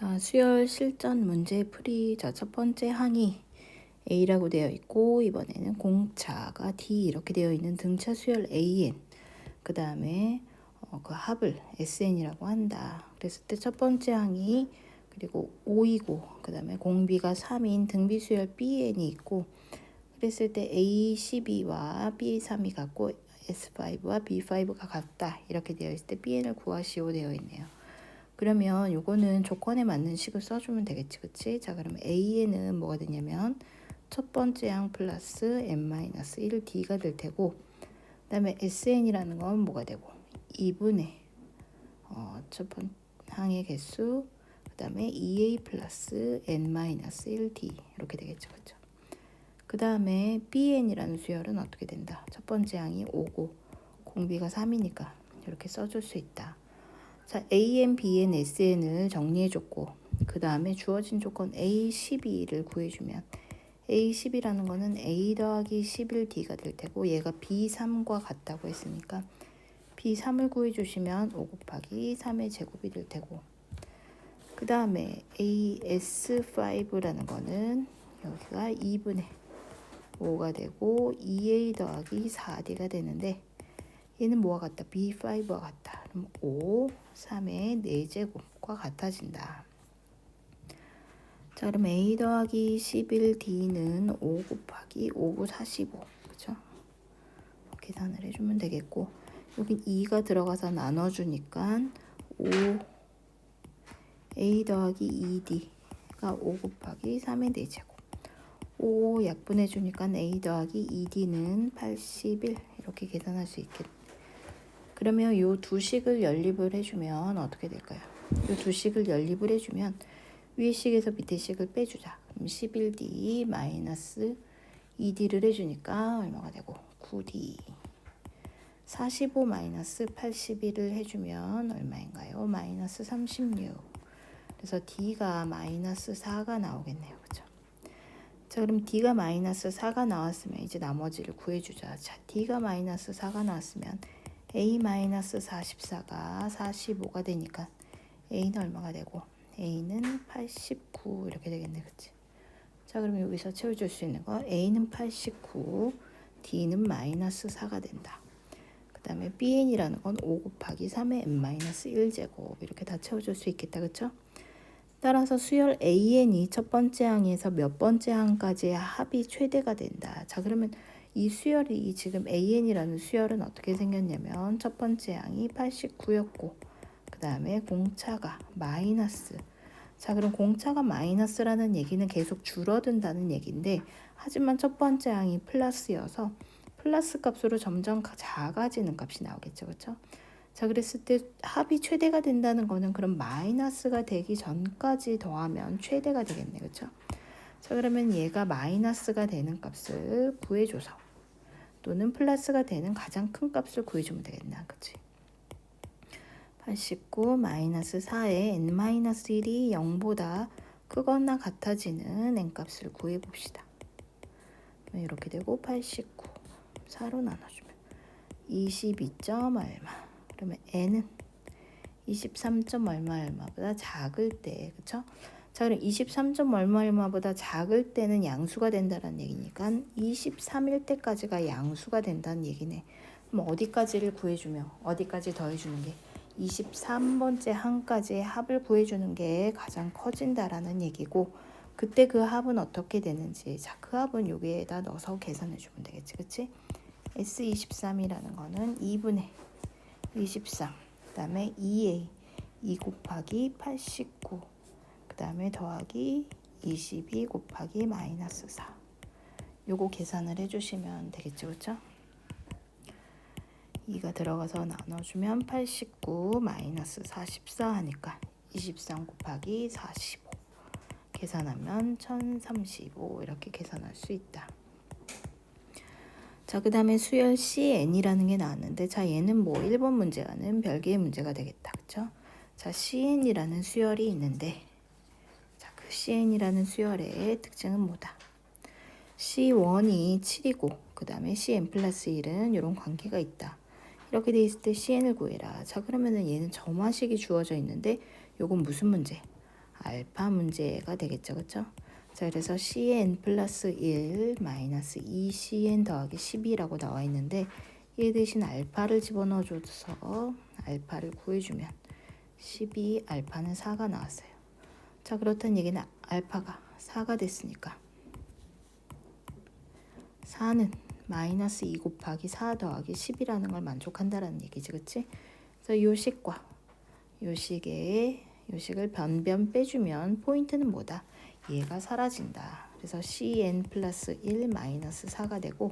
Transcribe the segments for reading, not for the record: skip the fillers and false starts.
자, 수열 실전 문제 풀이. 자, 첫 번째 항이 A라고 되어 있고, 이번에는 공차가 D 이렇게 되어 있는 등차 수열 AN. 그 다음에 그 합을 SN이라고 한다. 그랬을 때 첫 번째 항이 그리고 5이고, 그 다음에 공비가 3인 등비 수열 BN이 있고, 그랬을 때 A12와 B3이 같고 S5와 B5가 같다. 이렇게 되어 있을 때 BN을 구하시오 되어 있네요. 그러면 요거는 조건에 맞는 식을 써주면 되겠지, 그치? 자, 그럼 A에는 뭐가 되냐면 첫 번째 항 플러스 n-1D가 될 테고, 그 다음에 SN이라는 건 뭐가 되고 2분의 첫 번째 항의 개수, 그 다음에 2A 플러스 n-1D 이렇게 되겠죠, 그쵸? 그 다음에 BN이라는 수열은 어떻게 된다? 첫 번째 항이 5고 공비가 3이니까 이렇게 써줄 수 있다. 자, AN, BN, SN을 정리해줬고, 그 다음에 주어진 조건 A12를 구해주면 A10이라는 거는 A 더하기 11D가 될 테고, 얘가 B3과 같다고 했으니까 B3을 구해주시면 5 곱하기 3의 제곱이 될 테고, 그 다음에 AS5라는 거는 여기가 2분의 5가 되고 2A 더하기 4D가 되는데, 얘는 뭐와 같다? B5와 같다. 그럼 5, 3의 4제곱과 같아진다. 자, 그럼 A 더하기 11D는 5 곱하기 5, 9, 45. 그쵸? 계산을 해주면 되겠고, 여긴 2가 들어가서 나눠주니까 5, A 더하기 2D가 5 곱하기 3의 4제곱. 5 약분해주니까 A 더하기 2D는 81. 이렇게 계산할 수 있겠다. 그러면 요 두 식을 연립을 해주면 어떻게 될까요? 요 두 식을 연립을 해주면 위에 식에서 밑에 식을 빼주자. 그럼 11D 마이너스 2D를 해주니까 얼마가 되고 9D. 45 마이너스 81을 해주면 얼마인가요? 마이너스 36. 그래서 D가 마이너스 4가 나오겠네요. 그죠? 자, 그럼 D가 마이너스 4가 나왔으면 이제 나머지를 구해주자. 자, D가 마이너스 4가 나왔으면 A-44가 45가 되니까 A는 얼마가 되고 A는 89 이렇게 되겠네, 그치? 자, 그럼 여기서 채워줄 수 있는 거 A는 89, D는 마이너스 4가 된다. 그 다음에 BN이라는 건 5 곱하기 3의 n-1제곱 이렇게 다 채워줄 수 있겠다, 그쵸? 따라서 수열 AN이 첫 번째 항에서 몇 번째 항까지의 합이 최대가 된다. 자, 그러면 이 수열이 지금 AN이라는 수열은 어떻게 생겼냐면 첫 번째 항이 89였고, 그 다음에 공차가 마이너스. 자, 그럼 공차가 마이너스라는 얘기는 계속 줄어든다는 얘기인데, 하지만 첫 번째 항이 플러스여서 플러스 값으로 점점 작아지는 값이 나오겠죠, 그렇죠? 자, 그랬을 때 합이 최대가 된다는 거는 그럼 마이너스가 되기 전까지 더하면 최대가 되겠네, 그렇죠? 자, 그러면 얘가 마이너스가 되는 값을 구해줘서 또는 플러스가 되는 가장 큰 값을 구해주면 되겠나, 그치? 89 마이너스 4에 n-1이 0보다 크거나 같아지는 n값을 구해봅시다. 이렇게 되고 89 4로 나눠주면 22점 얼마. 그러면 n은 23점 얼마보다 작을 때, 그쵸? 자, 그럼 23점 얼마보다 작을 때는 양수가 된다는 얘기니까 23일 때까지가 양수가 된다는 얘기네. 그럼 어디까지를 구해주며 어디까지 더해주는 게 23번째 항까지의 합을 구해주는 게 가장 커진다라는 얘기고, 그때 그 합은 어떻게 되는지, 자, 그 합은 여기에다 넣어서 계산해주면 되겠지, 그치? S23이라는 거는 2분의 23, 그 다음에 2A 2 곱하기 89, 그 다음에 더하기 22 곱하기 마이너스 4. 요거 계산을 해주시면 되겠죠, 그쵸? 2가 들어가서 나눠주면 89 마이너스 44 하니까 23 곱하기 45. 계산하면 1035 이렇게 계산할 수 있다. 자, 그 다음에 수열 CN이라는 게 나왔는데, 자, 얘는 뭐 1번 문제와는 별개의 문제가 되겠다, 그쵸? 자, CN이라는 수열이 있는데, 자, 그 CN이라는 수열의 특징은 뭐다? C1이 7이고, 그 다음에 CN 플러스 1은 이런 관계가 있다. 이렇게 돼 있을 때 CN을 구해라. 자, 그러면은 얘는 점화식이 주어져 있는데, 요건 무슨 문제? 알파 문제가 되겠죠. 그쵸? 자, 그래서 cn 플러스 1 마이너스 2cn 더하기 10이라고 나와 있는데 얘 대신 알파를 집어넣어줘서 알파를 구해주면 12 알파는 4가 나왔어요. 자, 그렇다는 얘기는 알파가 4가 됐으니까 4는 마이너스 2 곱하기 4 더하기 10이라는 걸 만족한다라는 얘기지. 그치? 그래서 요 식과 요 식을 변변 빼주면 포인트는 뭐다? 얘가 사라진다. 그래서 cn 플러스 1 마이너스 4가 되고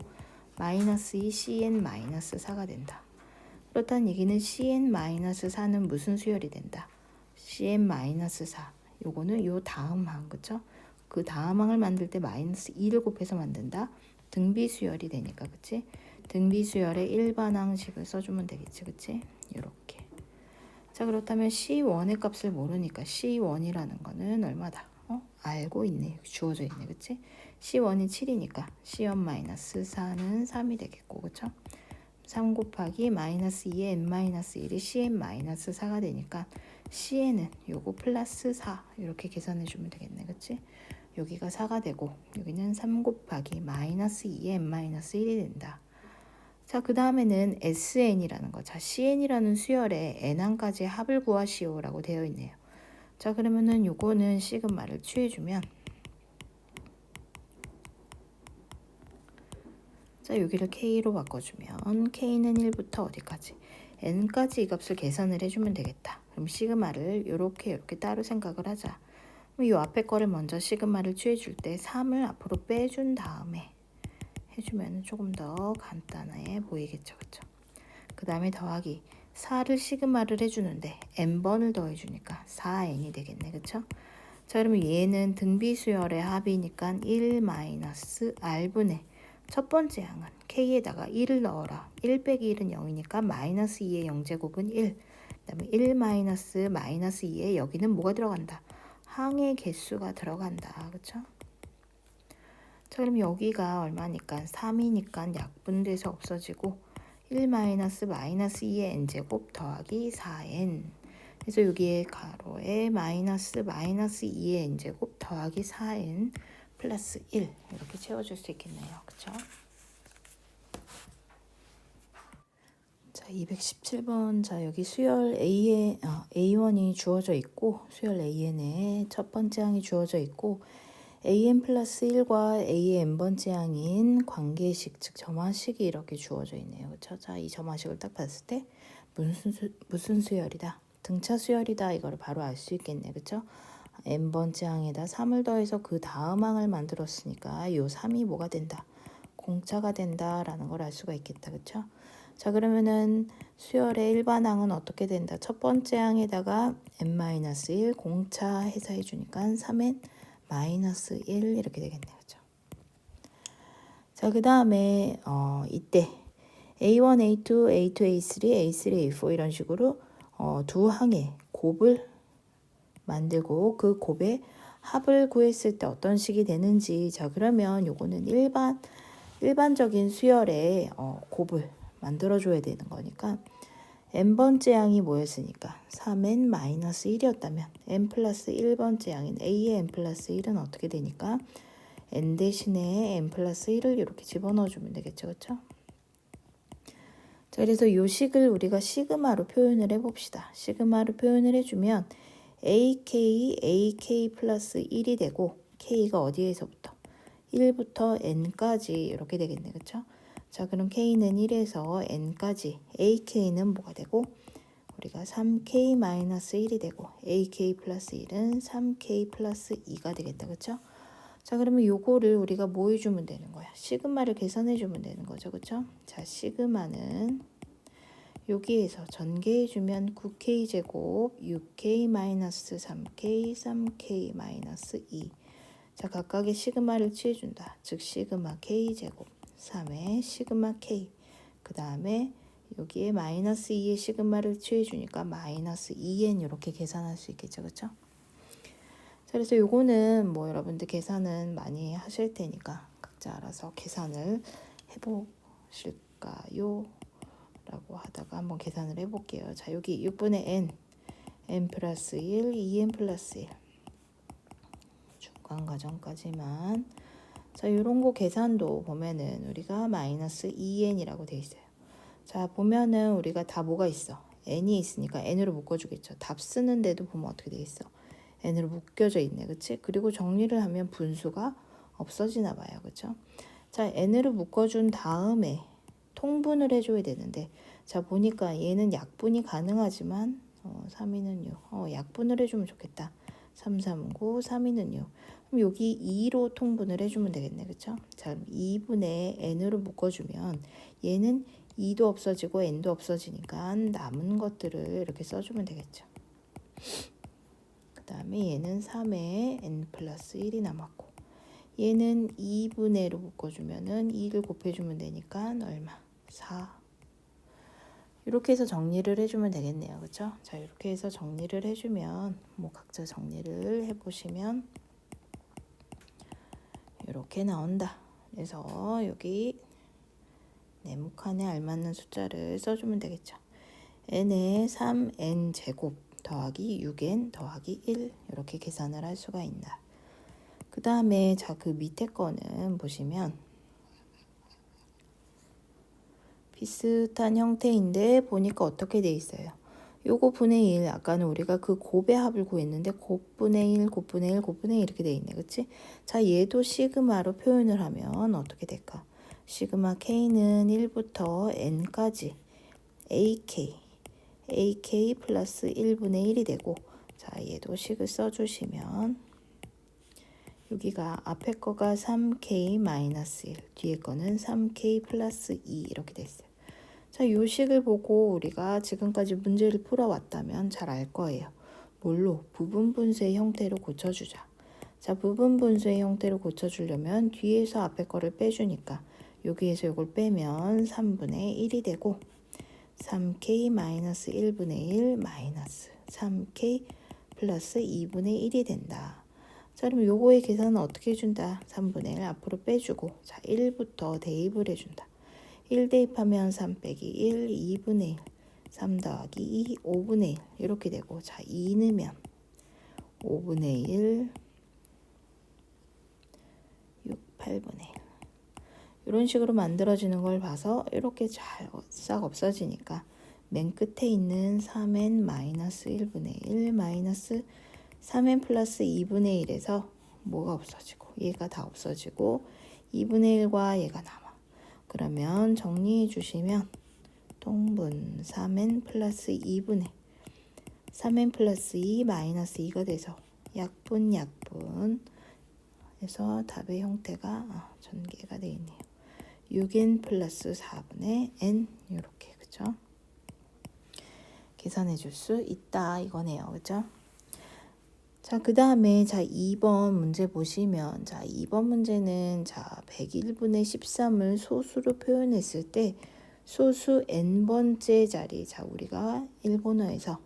마이너스 2 cn 마이너스 4가 된다. 그렇다는 얘기는 cn 마이너스 4는 무슨 수열이 된다? cn 마이너스 4. 요거는 요 다음 항, 그쵸? 그 다음 항을 만들 때 마이너스 2를 곱해서 만든다. 등비수열이 되니까, 그치? 등비수열의 일반 항식을 써주면 되겠지, 그치? 요렇게. 자, 그렇다면 C1의 값을 모르니까 C1이라는 거는 얼마다? 알고 있네. 주어져 있네. 그치? C1이 7이니까 C1-4는 3이 되겠고, 그쵸? 3 곱하기 마이너스 2의 n-1이 cn-4가 되니까 cn은 요거 플러스 4 이렇게 계산해 주면 되겠네. 그치? 여기가 4가 되고 여기는 3 곱하기 마이너스 2의 n-1이 된다. 자, 그 다음에는 SN이라는 거. 자, CN이라는 수열에 N항까지 합을 구하시오라고 되어 있네요. 자, 그러면은 요거는 시그마를 취해주면 자, 여기를 K로 바꿔주면 K는 1부터 어디까지? N까지 이 값을 계산을 해주면 되겠다. 그럼 시그마를 요렇게 따로 생각을 하자. 이 앞에 거를 먼저 시그마를 취해줄 때 3을 앞으로 빼준 다음에 해주면 조금 더 간단해 보이겠죠. 그쵸? 그 다음에 더하기 4를 시그마를 해주는데 n번을 더해주니까 4n이 되겠네. 그쵸? 자, 그러면 얘는 등비수열의 합이니까 1 마이너스 r분의 첫 번째 항은 k에다가 1을 넣어라. 1 빼기 1은 0이니까 마이너스 2의 0제곱은 1. 그 다음에 1 마이너스 2에 여기는 뭐가 들어간다? 항의 개수가 들어간다. 그쵸? 자, 그럼 여기가 얼마니까? 3이니까 약분돼서 없어지고 1 마이너스 2의 n제곱 더하기 4n. 그래서 여기에 가로에 마이너스 2의 n제곱 더하기 4n 플러스 1 이렇게 채워줄 수 있겠네요. 그쵸? 자, 217번. 자, 여기 수열 A1이 주어져 있고 수열 AN에 첫 번째 항이 주어져 있고 AN 플러스 1과 A의 n번째 항인 관계식, 즉 점화식이 이렇게 주어져 있네요. 그쵸? 자, 이 점화식을 딱 봤을 때 무슨 수열이다? 등차 수열이다. 이거를 바로 알 수 있겠네. 그쵸? n번째 항에다 3을 더해서 그 다음 항을 만들었으니까 요 3이 뭐가 된다? 공차가 된다라는 걸 알 수가 있겠다. 그쵸? 자, 그러면은 수열의 일반 항은 어떻게 된다? 첫 번째 항에다가 n-1 공차해서 해주니까 3n 마이너스 1 이렇게 되겠네요. 그죠? 자, 그 다음에 이때 A1, A2, A2, A3, A3, A4 이런 식으로 두 항의 곱을 만들고 그 곱의 합을 구했을 때 어떤 식이 되는지. 자, 그러면 요거는 일반적인 수열의 곱을 만들어줘야 되는 거니까 n번째 항이 뭐였으니까 3n-1이었다면 n 플러스 1번째 항인 a의 n 플러스 1은 어떻게 되니까 n 대신에 n 플러스 1을 이렇게 집어넣어주면 되겠죠. 그렇죠? 자, 그래서 이 식을 우리가 시그마로 표현을 해봅시다. 시그마로 표현을 해주면 ak 플러스 1이 되고 k가 어디에서부터? 1부터 n까지 이렇게 되겠네. 그렇죠? 자, 그럼 k는 1에서 n까지 ak는 뭐가 되고 우리가 3k-1이 되고 ak 플러스 1은 3k 플러스 2가 되겠다. 그쵸? 자, 그러면 요거를 우리가 뭐 해주면 되는 거야? 시그마를 계산해주면 되는 거죠. 그쵸? 자, 시그마는 여기에서 전개해주면 9k제곱 6k-3k 3k-2 자, 각각의 시그마를 취해준다. 즉 시그마 k제곱 3의 시그마 k 그 다음에 여기에 마이너스 2의 시그마를 취해주니까 마이너스 2n 이렇게 계산할 수 있겠죠. 그쵸? 자, 그래서 요거는 뭐 여러분들 계산은 많이 하실 테니까 각자 알아서 계산을 해보실까요? 라고 하다가 한번 계산을 해볼게요. 자, 여기 6분의 n 플러스 1, 2n 플러스 1 주간 과정까지만. 자, 요런 거 계산도 보면은 우리가 마이너스 2n이라고 돼 있어요. 자, 보면은 우리가 다 뭐가 있어? n이 있으니까 n으로 묶어주겠죠. 답 쓰는데도 보면 어떻게 돼 있어? n으로 묶여져 있네, 그치? 그리고 정리를 하면 분수가 없어지나 봐요, 그쵸? 자, n으로 묶어준 다음에 통분을 해줘야 되는데, 자, 보니까 얘는 약분이 가능하지만 3, 2는 6. 약분을 해주면 좋겠다. 3, 3, 9, 3, 2는 6. 그럼 여기 2로 통분을 해주면 되겠네, 그쵸? 자, 그럼 2분의 n으로 묶어주면 얘는 2도 없어지고 n도 없어지니까 남은 것들을 이렇게 써주면 되겠죠. 그 다음에 얘는 3에 n 플러스 1이 남았고, 얘는 2분의로 묶어주면은 2를 곱해주면 되니까 얼마? 4. 이렇게 해서 정리를 해주면 되겠네요. 그쵸? 자, 이렇게 해서 정리를 해주면, 뭐 각자 정리를 해보시면 이렇게 나온다. 그래서 여기 네모칸에 알맞는 숫자를 써주면 되겠죠. n에 3n 제곱 더하기 6n 더하기 1 이렇게 계산을 할 수가 있다. 그 다음에 자, 그 밑에 거는 보시면 비슷한 형태인데 보니까 어떻게 돼 있어요? 요거 분의 1, 아까는 우리가 그 곱의 합을 구했는데 곱분의 1, 곱분의 1, 곱분의 1 이렇게 돼 있네, 그치? 자, 얘도 시그마로 표현을 하면 어떻게 될까? 시그마 k는 1부터 n까지 ak 플러스 1분의 1이 되고, 자, 얘도 식을 써주시면 여기가 앞에 거가 3k 마이너스 1, 뒤에 거는 3k 플러스 2 이렇게 됐어요. 자, 요 식을 보고 우리가 지금까지 문제를 풀어왔다면 잘 알 거예요. 뭘로? 부분 분수의 형태로 고쳐주자. 자, 부분 분수의 형태로 고쳐주려면 뒤에서 앞에 거를 빼주니까 여기에서 이걸 빼면 3분의 1이 되고, 3k 마이너스 1분의 1 마이너스 3k 플러스 2분의 1이 된다. 자, 그럼 요거의 계산은 어떻게 해준다? 3분의 1 앞으로 빼주고, 자, 1부터 대입을 해준다. 1 대입하면 3 빼기 1, 2분의 1, 3 더하기 2, 5분의 1 이렇게 되고, 자, 2 넣으면 5분의 1, 6, 8분의 1 이런 식으로 만들어지는 걸 봐서 이렇게 잘 싹 없어지니까 맨 끝에 있는 3n 마이너스 1분의 1 마이너스 3n 플러스 2분의 1에서 뭐가 없어지고 얘가 다 없어지고 2분의 1과 얘가 남아. 그러면 정리해 주시면 통분 3n 플러스 2분의 3n 플러스 2 마이너스 2가 돼서 약분 해서 답의 형태가 전개가 되어 있네요. 6n 플러스 4분의 n 이렇게, 그죠? 계산해 줄 수 있다 이거네요, 그죠? 자, 그 다음에 자, 2번 문제 보시면, 자, 2번 문제는 자, 101분의 13을 소수로 표현했을 때 소수 n번째 자리, 자, 우리가 일본어에서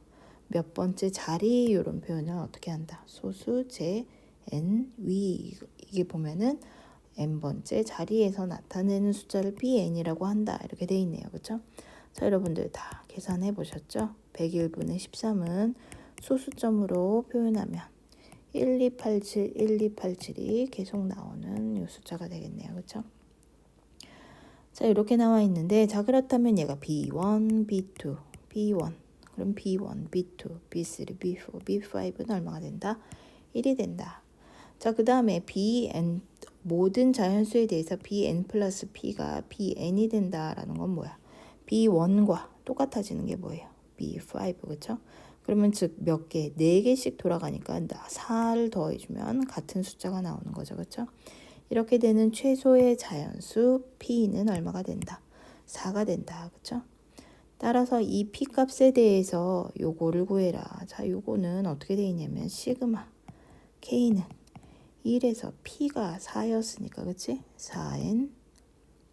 몇 번째 자리 이런 표현을 어떻게 한다? 소수 제 n 위, 이게 보면은 n번째 자리에서 나타내는 숫자를 bn이라고 한다 이렇게 돼 있네요, 그렇죠? 자, 여러분들 다 계산해 보셨죠? 101분의 13은 소수점으로 표현하면 1287, 1287이 계속 나오는 이 숫자가 되겠네요, 그렇죠? 자, 이렇게 나와 있는데, 자, 그렇다면 얘가 B1, B2, B1, 그럼 B1, B2, B3, B4, B5는 얼마가 된다? 1이 된다. 자, 그 다음에 Bn, 모든 자연수에 대해서 Bn 플러스 P가 Bn이 된다라는 건 뭐야? B1과 똑같아지는 게 뭐예요? B5, 그렇죠? 그러면 즉 몇 개? 4개씩 돌아가니까 4를 더해주면 같은 숫자가 나오는 거죠, 그렇죠? 이렇게 되는 최소의 자연수 P는 얼마가 된다? 4가 된다, 그렇죠? 따라서 이 P 값에 대해서 요거를 구해라. 자, 요거는 어떻게 돼 있냐면 시그마 K는 1에서 P가 4였으니까, 그치? 4n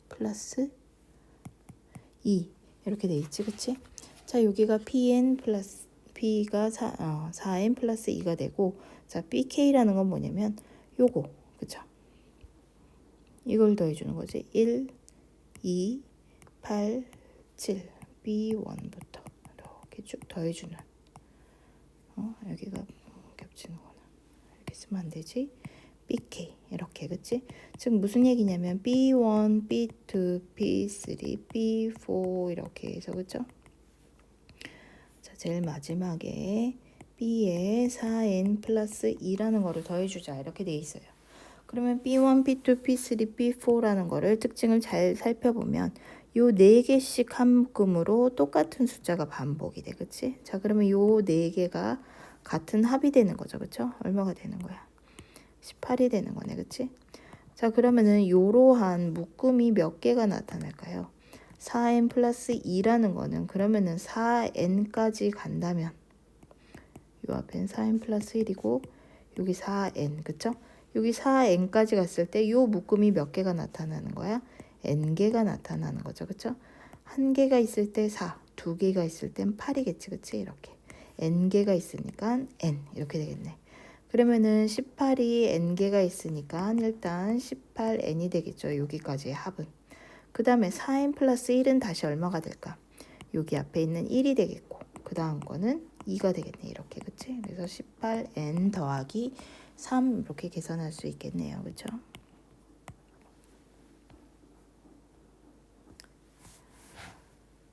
플러스 2 이렇게 돼 있지, 그치? 자, 여기가 Pn 플러스 P가 4n 플러스 2가 되고, 자, BK라는 건 뭐냐면 요거, 그쵸? 이걸 더해주는 거지. 1, 2, 8, 7 B1부터 이렇게 쭉 더해주는, 여기가 겹치는구나. 이렇게 쓰면 안 되지. BK 이렇게 그치? 즉 무슨 얘기냐면 B1, B2, B3, B4 이렇게 해서 그쵸? 자 제일 마지막에 B에 4n 플러스 2라는 거를 더해주자 이렇게 돼 있어요. 그러면 B1, B2, B3, B4라는 거를 특징을 잘 살펴보면 요 4개씩 한 묶음으로 똑같은 숫자가 반복이 돼. 그치? 자, 그러면 요 4개가 같은 합이 되는 거죠. 그쵸? 얼마가 되는 거야? 18이 되는 거네. 그치? 자, 그러면은 요러한 묶음이 몇 개가 나타날까요? 4n 플러스 2라는 거는 그러면은 4n까지 간다면 요 앞엔 4n 플러스 1이고 여기 4n. 그쵸? 여기 4n까지 갔을 때 요 묶음이 몇 개가 나타나는 거야? n개가 나타나는 거죠. 그쵸? 한 개가 있을 때 4, 두 개가 있을 땐 8이겠지. 그치? 이렇게. n개가 있으니까 n 이렇게 되겠네. 그러면은 18이 n개가 있으니까 일단 18n이 되겠죠. 여기까지의 합은. 그 다음에 4n 플러스 1은 다시 얼마가 될까? 여기 앞에 있는 1이 되겠고 그 다음 거는 2가 되겠네. 이렇게. 그치? 그래서 18n 더하기 3 이렇게 계산할 수 있겠네요. 그쵸?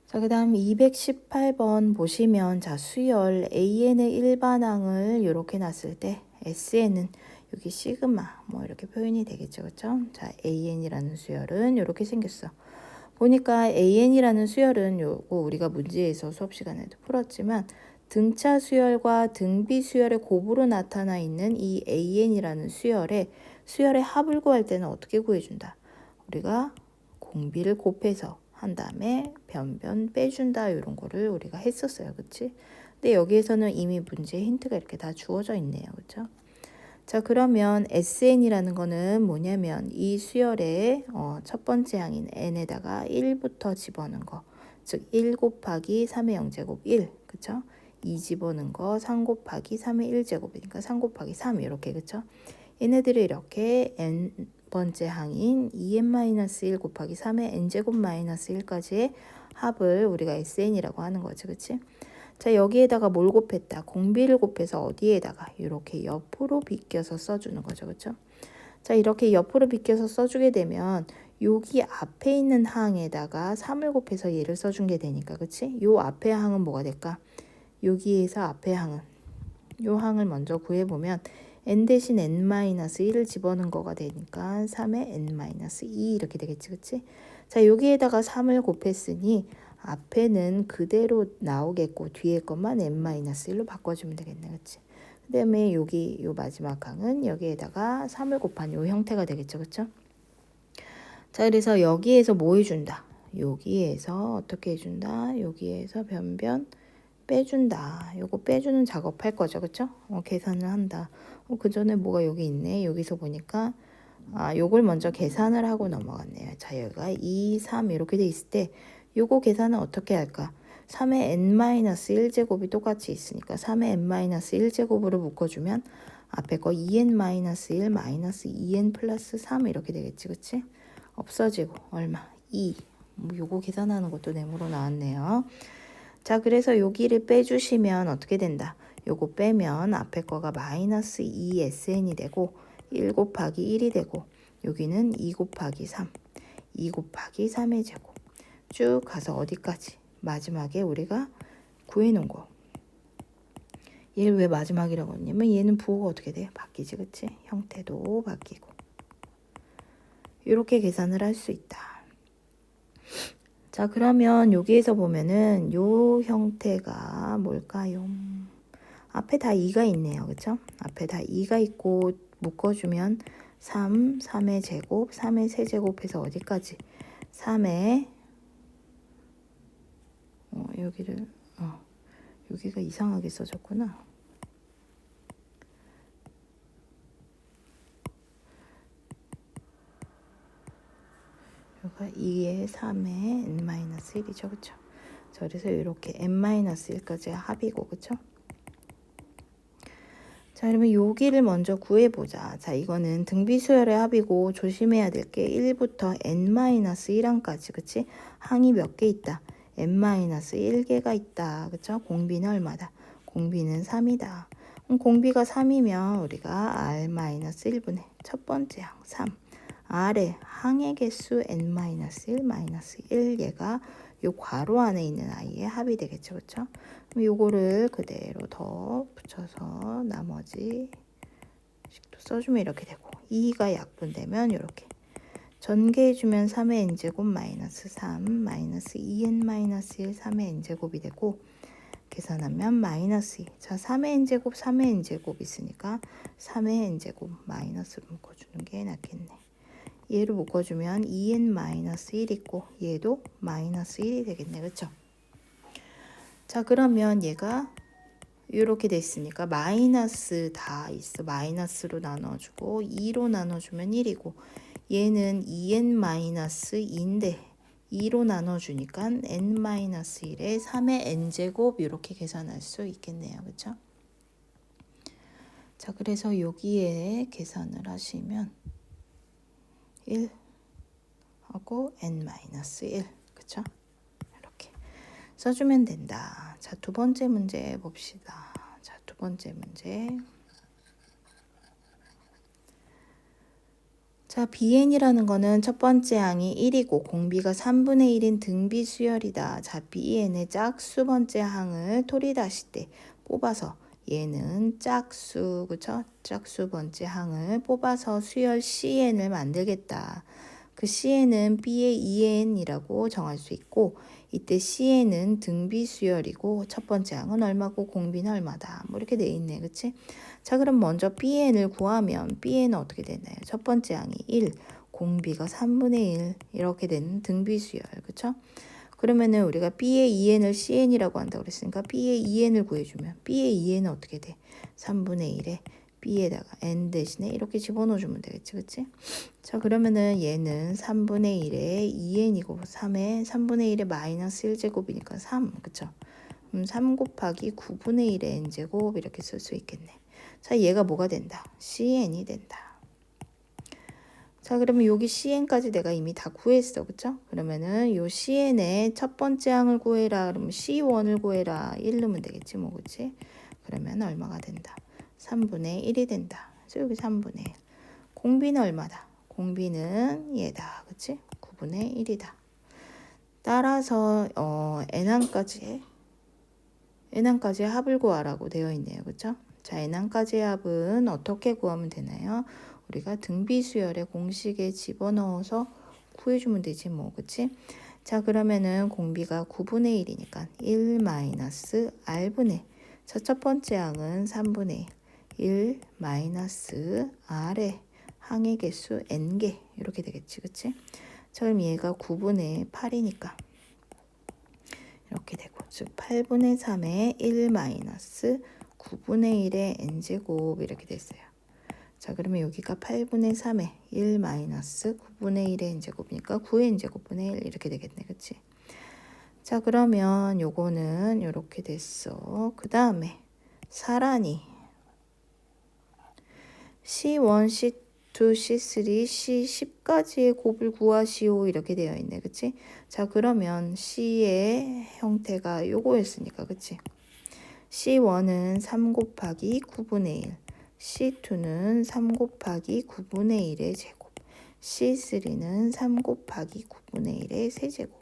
자, 그 다음 218번 보시면 자 수열 AN의 일반항을 이렇게 놨을 때 SN은 여기 시그마 뭐 이렇게 표현이 되겠죠. 그쵸? 자 AN이라는 수열은 이렇게 생겼어. 보니까 AN이라는 수열은 요거 우리가 문제에서 수업 시간에도 풀었지만 등차 수열과 등비 수열의 곱으로 나타나 있는 이 AN이라는 수열의 합을 구할 때는 어떻게 구해준다? 우리가 공비를 곱해서 한 다음에 변변 빼준다 이런 거를 우리가 했었어요. 그치? 근데 여기에서는 이미 문제 힌트가 이렇게 다 주어져 있네요. 그쵸? 자 그러면 SN이라는 거는 뭐냐면 이 수열의 첫 번째 항인 n에다가 1부터 집어넣은 거. 즉 1 곱하기 3의 0제곱 1. 그쵸? 2 집어넣은 거 3 곱하기 3의 1제곱이니까 3 곱하기 3 이렇게. 그쵸? 얘네들을 이렇게 n번째 항인 2n-1 곱하기 3의 n제곱 마이너스 1까지의 합을 우리가 SN이라고 하는 거죠. 그치? 자 여기에다가 뭘 곱했다? 공비를 곱해서 어디에다가 이렇게 옆으로 비껴서 써주는 거죠. 그쵸? 자 이렇게 옆으로 비껴서 써주게 되면 여기 앞에 있는 항에다가 3을 곱해서 얘를 써준 게 되니까 그치? 요 앞에 항은 뭐가 될까? 여기에서 앞에 항은 요 항을 먼저 구해보면 n 대신 n-1을 집어넣은 거가 되니까 3의 n-2 이렇게 되겠지. 그치? 자 여기에다가 3을 곱했으니 앞에는 그대로 나오겠고 뒤에 것만 n-1로 바꿔주면 되겠네. 그치? 그 다음에 여기 요 마지막 항은 여기에다가 3을 곱한 요 형태가 되겠죠. 그쵸? 자 그래서 여기에서 뭐 해준다? 여기에서 어떻게 해준다? 여기에서 변변 빼준다. 요거 빼주는 작업할 거죠. 그쵸? 계산을 한다. 그 전에 뭐가 여기 있네. 여기서 보니까 요걸 먼저 계산을 하고 넘어갔네요. 자 여기가 2, 3 이렇게 돼 있을 때 요거 계산은 어떻게 할까? 3의 n-1제곱이 똑같이 있으니까 3의 n-1제곱으로 묶어주면 앞에 거 2n-1 마이너스 2n 플러스 3 이렇게 되겠지. 그치? 없어지고 얼마? 2. 요거 계산하는 것도 네모로 나왔네요. 자 그래서 여기를 빼주시면 어떻게 된다? 요거 빼면 앞에 거가 마이너스 2SN이 되고 1 곱하기 1이 되고 여기는 2 곱하기 3 2 곱하기 3의 제곱 쭉 가서 어디까지? 마지막에 우리가 구해놓은 거 얘를 왜 마지막이라고 했냐면 얘는 부호가 어떻게 돼? 바뀌지. 그치? 형태도 바뀌고 이렇게 계산을 할 수 있다. 자 그러면 여기에서 보면은 요 형태가 뭘까요? 앞에 다 2가 있네요. 그쵸? 앞에 다 2가 있고 묶어주면 3, 3의 제곱, 3의 세제곱해서 어디까지? 3의 여기를 여기가 이상하게 써졌구나. 여기가 2의 3의 n-1이죠. 그쵸? 자, 그래서 이렇게 n-1까지 합이고 그쵸? 자 그러면 여기를 먼저 구해보자. 자 이거는 등비수열의 합이고 조심해야 될 게 1부터 n-1항까지 그치? 항이 몇 개 있다? n-1개가 있다. 그쵸? 공비는 얼마다? 공비는 3이다. 공비가 3이면 우리가 R-1분의 첫 번째 항 3. R의 항의 개수 n-1, 얘가 요 괄호 안에 있는 i의 합이 되겠죠. 그쵸? 그럼 요거를 그대로 더 붙여서 나머지 식도 써주면 이렇게 되고 2가 약분되면 이렇게 전개해주면 3의 n제곱 마이너스 3 마이너스 2n-1 3의 n제곱이 되고 계산하면 마이너스 2. 자, 3의 n제곱 3의 n제곱 있으니까 3의 n제곱 마이너스로 묶어주는 게 낫겠네. 얘를 묶어주면 2n-1 있고 얘도 마이너스 1이 되겠네. 그쵸? 자, 그러면 얘가 이렇게 됐으니까 마이너스 다 있어. 마이너스로 나눠주고 2로 나눠주면 1이고 얘는 2n-2인데 2로 나눠주니까 n-1에 3의 n제곱 이렇게 계산할 수 있겠네요. 그쵸? 자, 그래서 여기에 계산을 하시면 1 하고 n-1 그쵸? 이렇게 써주면 된다. 자, 두 번째 문제 봅시다. 자, 두 번째 문제. 자, bn이라는 거는 첫 번째 항이 1이고 공비가 3분의 1인 등비 수열이다. 자, bn의 짝수 번째 항을 토리다시 때 뽑아서 얘는 짝수, 그쵸? 짝수 번째 항을 뽑아서 수열 cn을 만들겠다. 그 cn은 b의 2n이라고 정할 수 있고 이때 cn은 등비 수열이고 첫 번째 항은 얼마고 공비는 얼마다. 뭐 이렇게 돼 있네. 그치? 자, 그럼 먼저 bn을 구하면 bn은 어떻게 되나요? 첫 번째 항이 1, 공비가 3분의 1 이렇게 되는 등비 수열. 그쵸? 그러면은 우리가 b의 2n을 cn이라고 한다고 그랬으니까 b의 2n을 구해주면 b의 2n은 어떻게 돼? 3분의 1에 b에다가 n 대신에 이렇게 집어넣어주면 되겠지. 그치? 자, 그러면은 얘는 3분의 1에 2n이고 3분의 1에 마이너스 1제곱이니까 3. 그쵸? 3 곱하기 9분의 1의 n제곱 이렇게 쓸 수 있겠네. 자, 얘가 뭐가 된다? cn이 된다. 자, 그러면 여기 cn까지 내가 이미 다 구했어. 그쵸? 그러면은 요 cn의 첫 번째 항을 구해라. 그러면 c1을 구해라. 1 넣으면 되겠지. 뭐, 그치? 그러면 얼마가 된다? 3분의 1이 된다. 그래서 여기 3분의 1. 공비는 얼마다? 공비는 얘다. 그치? 9분의 1이다. 따라서 n항까지의 합을 구하라고 되어 있네요. 그쵸? 자, n항까지의 합은 어떻게 구하면 되나요? 우리가 등비수열의 공식에 집어넣어서 구해주면 되지 뭐. 그치? 자, 그러면은 공비가 9분의 1이니까 1 마이너스 r분의 자, 첫 번째 항은 3분의 1 마이너스 r의 항의 개수 n개 이렇게 되겠지. 그치? 자, 그럼 얘가 9분의 8이니까 이렇게 되고 즉 8분의 3의 1 마이너스 9분의 1의 n제곱 이렇게 됐어요. 자, 그러면 여기가 8분의 3의 1 마이너스 9분의 1의 n제곱이니까 9의 n제곱분의 1 이렇게 되겠네. 그치? 자, 그러면 요거는 이렇게 됐어. 그 다음에 사란이 C1, C2, C3, C10까지의 곱을 구하시오 이렇게 되어 있네. 그치? 자, 그러면 C의 형태가 요거였으니까 그치? C1은 3 곱하기 9분의 1, C2는 3 곱하기 9분의 1의 제곱, C3는 3 곱하기 9분의 1의 세제곱.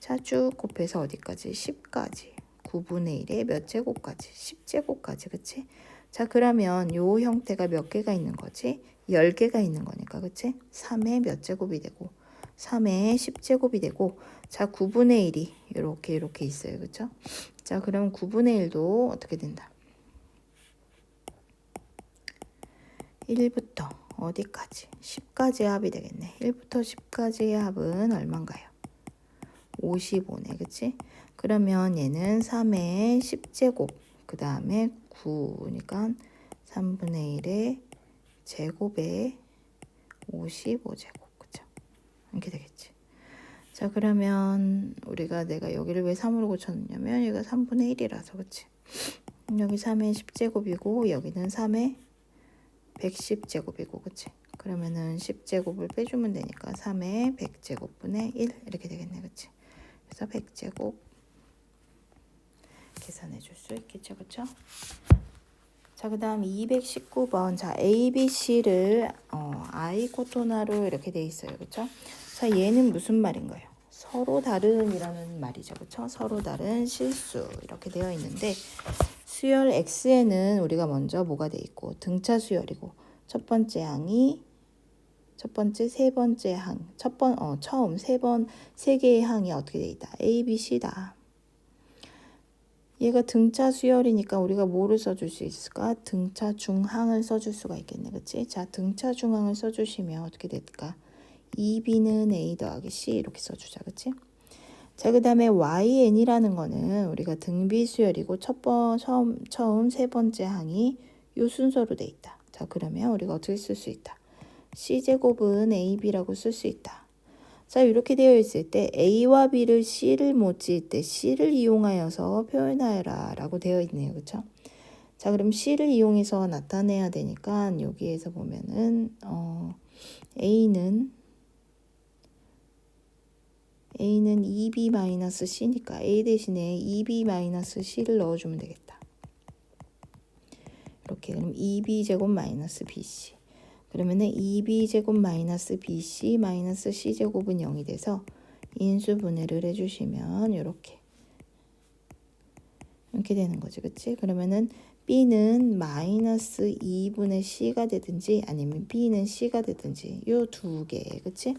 자, 쭉 곱해서 어디까지? 10까지. 9분의 1의 몇 제곱까지? 10제곱까지. 그치? 자, 그러면 요 형태가 몇 개가 있는 거지? 10개가 있는 거니까. 그치? 3의 몇 제곱이 되고 3의 10제곱이 되고 자, 9분의 1이 이렇게 있어요. 그쵸? 자, 그럼 9분의 1도 어떻게 된다? 1부터 어디까지? 10까지의 합이 되겠네. 1부터 10까지의 합은 얼마인가요? 55네. 그치? 그러면 얘는 3의 10제곱 그 다음에 9니까 3분의 1의 제곱에 55제곱. 그쵸? 이렇게 되겠지. 자, 그러면 내가 여기를 왜 3으로 고쳤냐면 여기가 3분의 1이라서. 그치? 여기 3의 10제곱이고 여기는 3의 110제곱이고. 그치? 그러면은 10제곱을 빼주면 되니까 3의 100제곱분의 1 이렇게 되겠네. 그치? 그래서 100제곱 계산해 줄 수 있겠죠. 그쵸? 자, 그 다음 219번. 자, A, B, C를 I 코토나로 이렇게 돼 있어요. 그쵸? 자, 얘는 무슨 말인 거예요? 서로 다른이라는 말이죠. 그쵸? 서로 다른 실수 이렇게 되어 있는데 수열 X에는 우리가 먼저 뭐가 돼 있고 등차 수열이고 첫 번째 항이 첫 번째, 세 번째 항, 처음 세 개의 항이 어떻게 돼 있다? A, B, C다. 얘가 등차 수열이니까 우리가 뭐를 써줄 수 있을까? 등차 중항을 써줄 수가 있겠네. 그치? 자, 등차 중항을 써주시면 어떻게 될까? 2B는 A 더하기 C 이렇게 써주자. 그치? 자, 그 다음에 YN이라는 거는 우리가 등비 수열이고 처음 세 번째 항이 요 순서로 돼 있다. 자, 그러면 우리가 어떻게 쓸 수 있다? C제곱은 AB라고 쓸 수 있다. 자, 이렇게 되어 있을 때 A와 B를 C를 못 지을 때 C를 이용하여서 표현하여라 라고 되어 있네요. 그쵸? 자, 그럼 C를 이용해서 나타내야 되니까 여기에서 보면은 A는 2B-C니까 A 대신에 2B-C를 넣어주면 되겠다. 이렇게 그럼 2B제곱 마이너스 BC 그러면은 2B제곱 마이너스 BC 마이너스 C제곱은 0이 돼서 인수분해를 해주시면 이렇게 되는 거지. 그치? 그러면은 B는 마이너스 2분의 C가 되든지 아니면 B는 C가 되든지 요 두 개. 그치?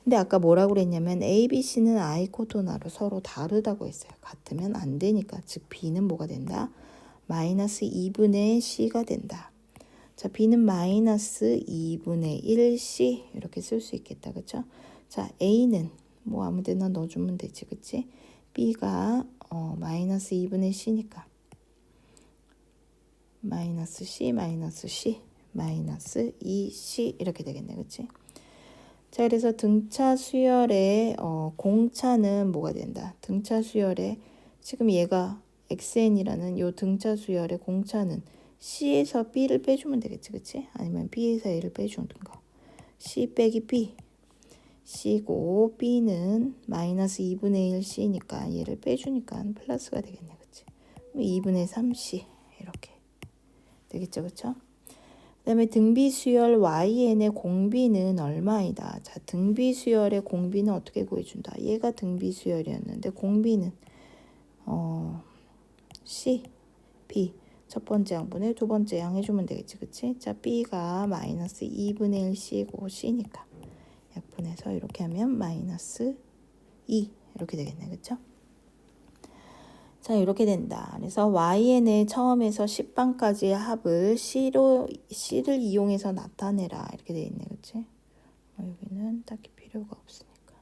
근데 아까 뭐라고 그랬냐면 A, B, C는 I 코토나로 서로 다르다고 했어요. 같으면 안 되니까. 즉 B는 뭐가 된다? 마이너스 2분의 C가 된다. 자, B는 마이너스 2분의 1C 이렇게 쓸 수 있겠다. 그쵸? 자, A는 뭐 아무 데나 넣어주면 되지. 그치? B가 마이너스 2분의 C니까 마이너스 C 마이너스 C 마이너스 2C 이렇게 되겠네. 그치? 자, 그래서 등차 수열의 공차는 뭐가 된다? 등차 수열의 지금 얘가 XN이라는 요 등차 수열의 공차는 C에서 B를 빼주면 되겠지, 그치? 아니면 B에서 A를 빼주는 거. C 빼기 B. C고 B는 마이너스 2분의 1 C니까 얘를 빼주니까 플러스가 되겠네, 그치? 2분의 3 C 이렇게 되겠죠, 그쵸? 그 다음에 등비수열 YN의 공비는 얼마이다. 자, 등비수열의 공비는 어떻게 구해준다. 얘가 등비수열이었는데 공비는 C, B 첫 번째 양분의 두 번째 양 해주면 되겠지. 그치? 자, B가 마이너스 2분의 1 C고 C니까 약분해서 이렇게 하면 마이너스 2 이렇게 되겠네. 그쵸? 자, 이렇게 된다. 그래서 YN의 처음에서 10반까지의 합을 C를 이용해서 나타내라. 이렇게 돼 있네. 그치? 여기는 딱히 필요가 없으니까.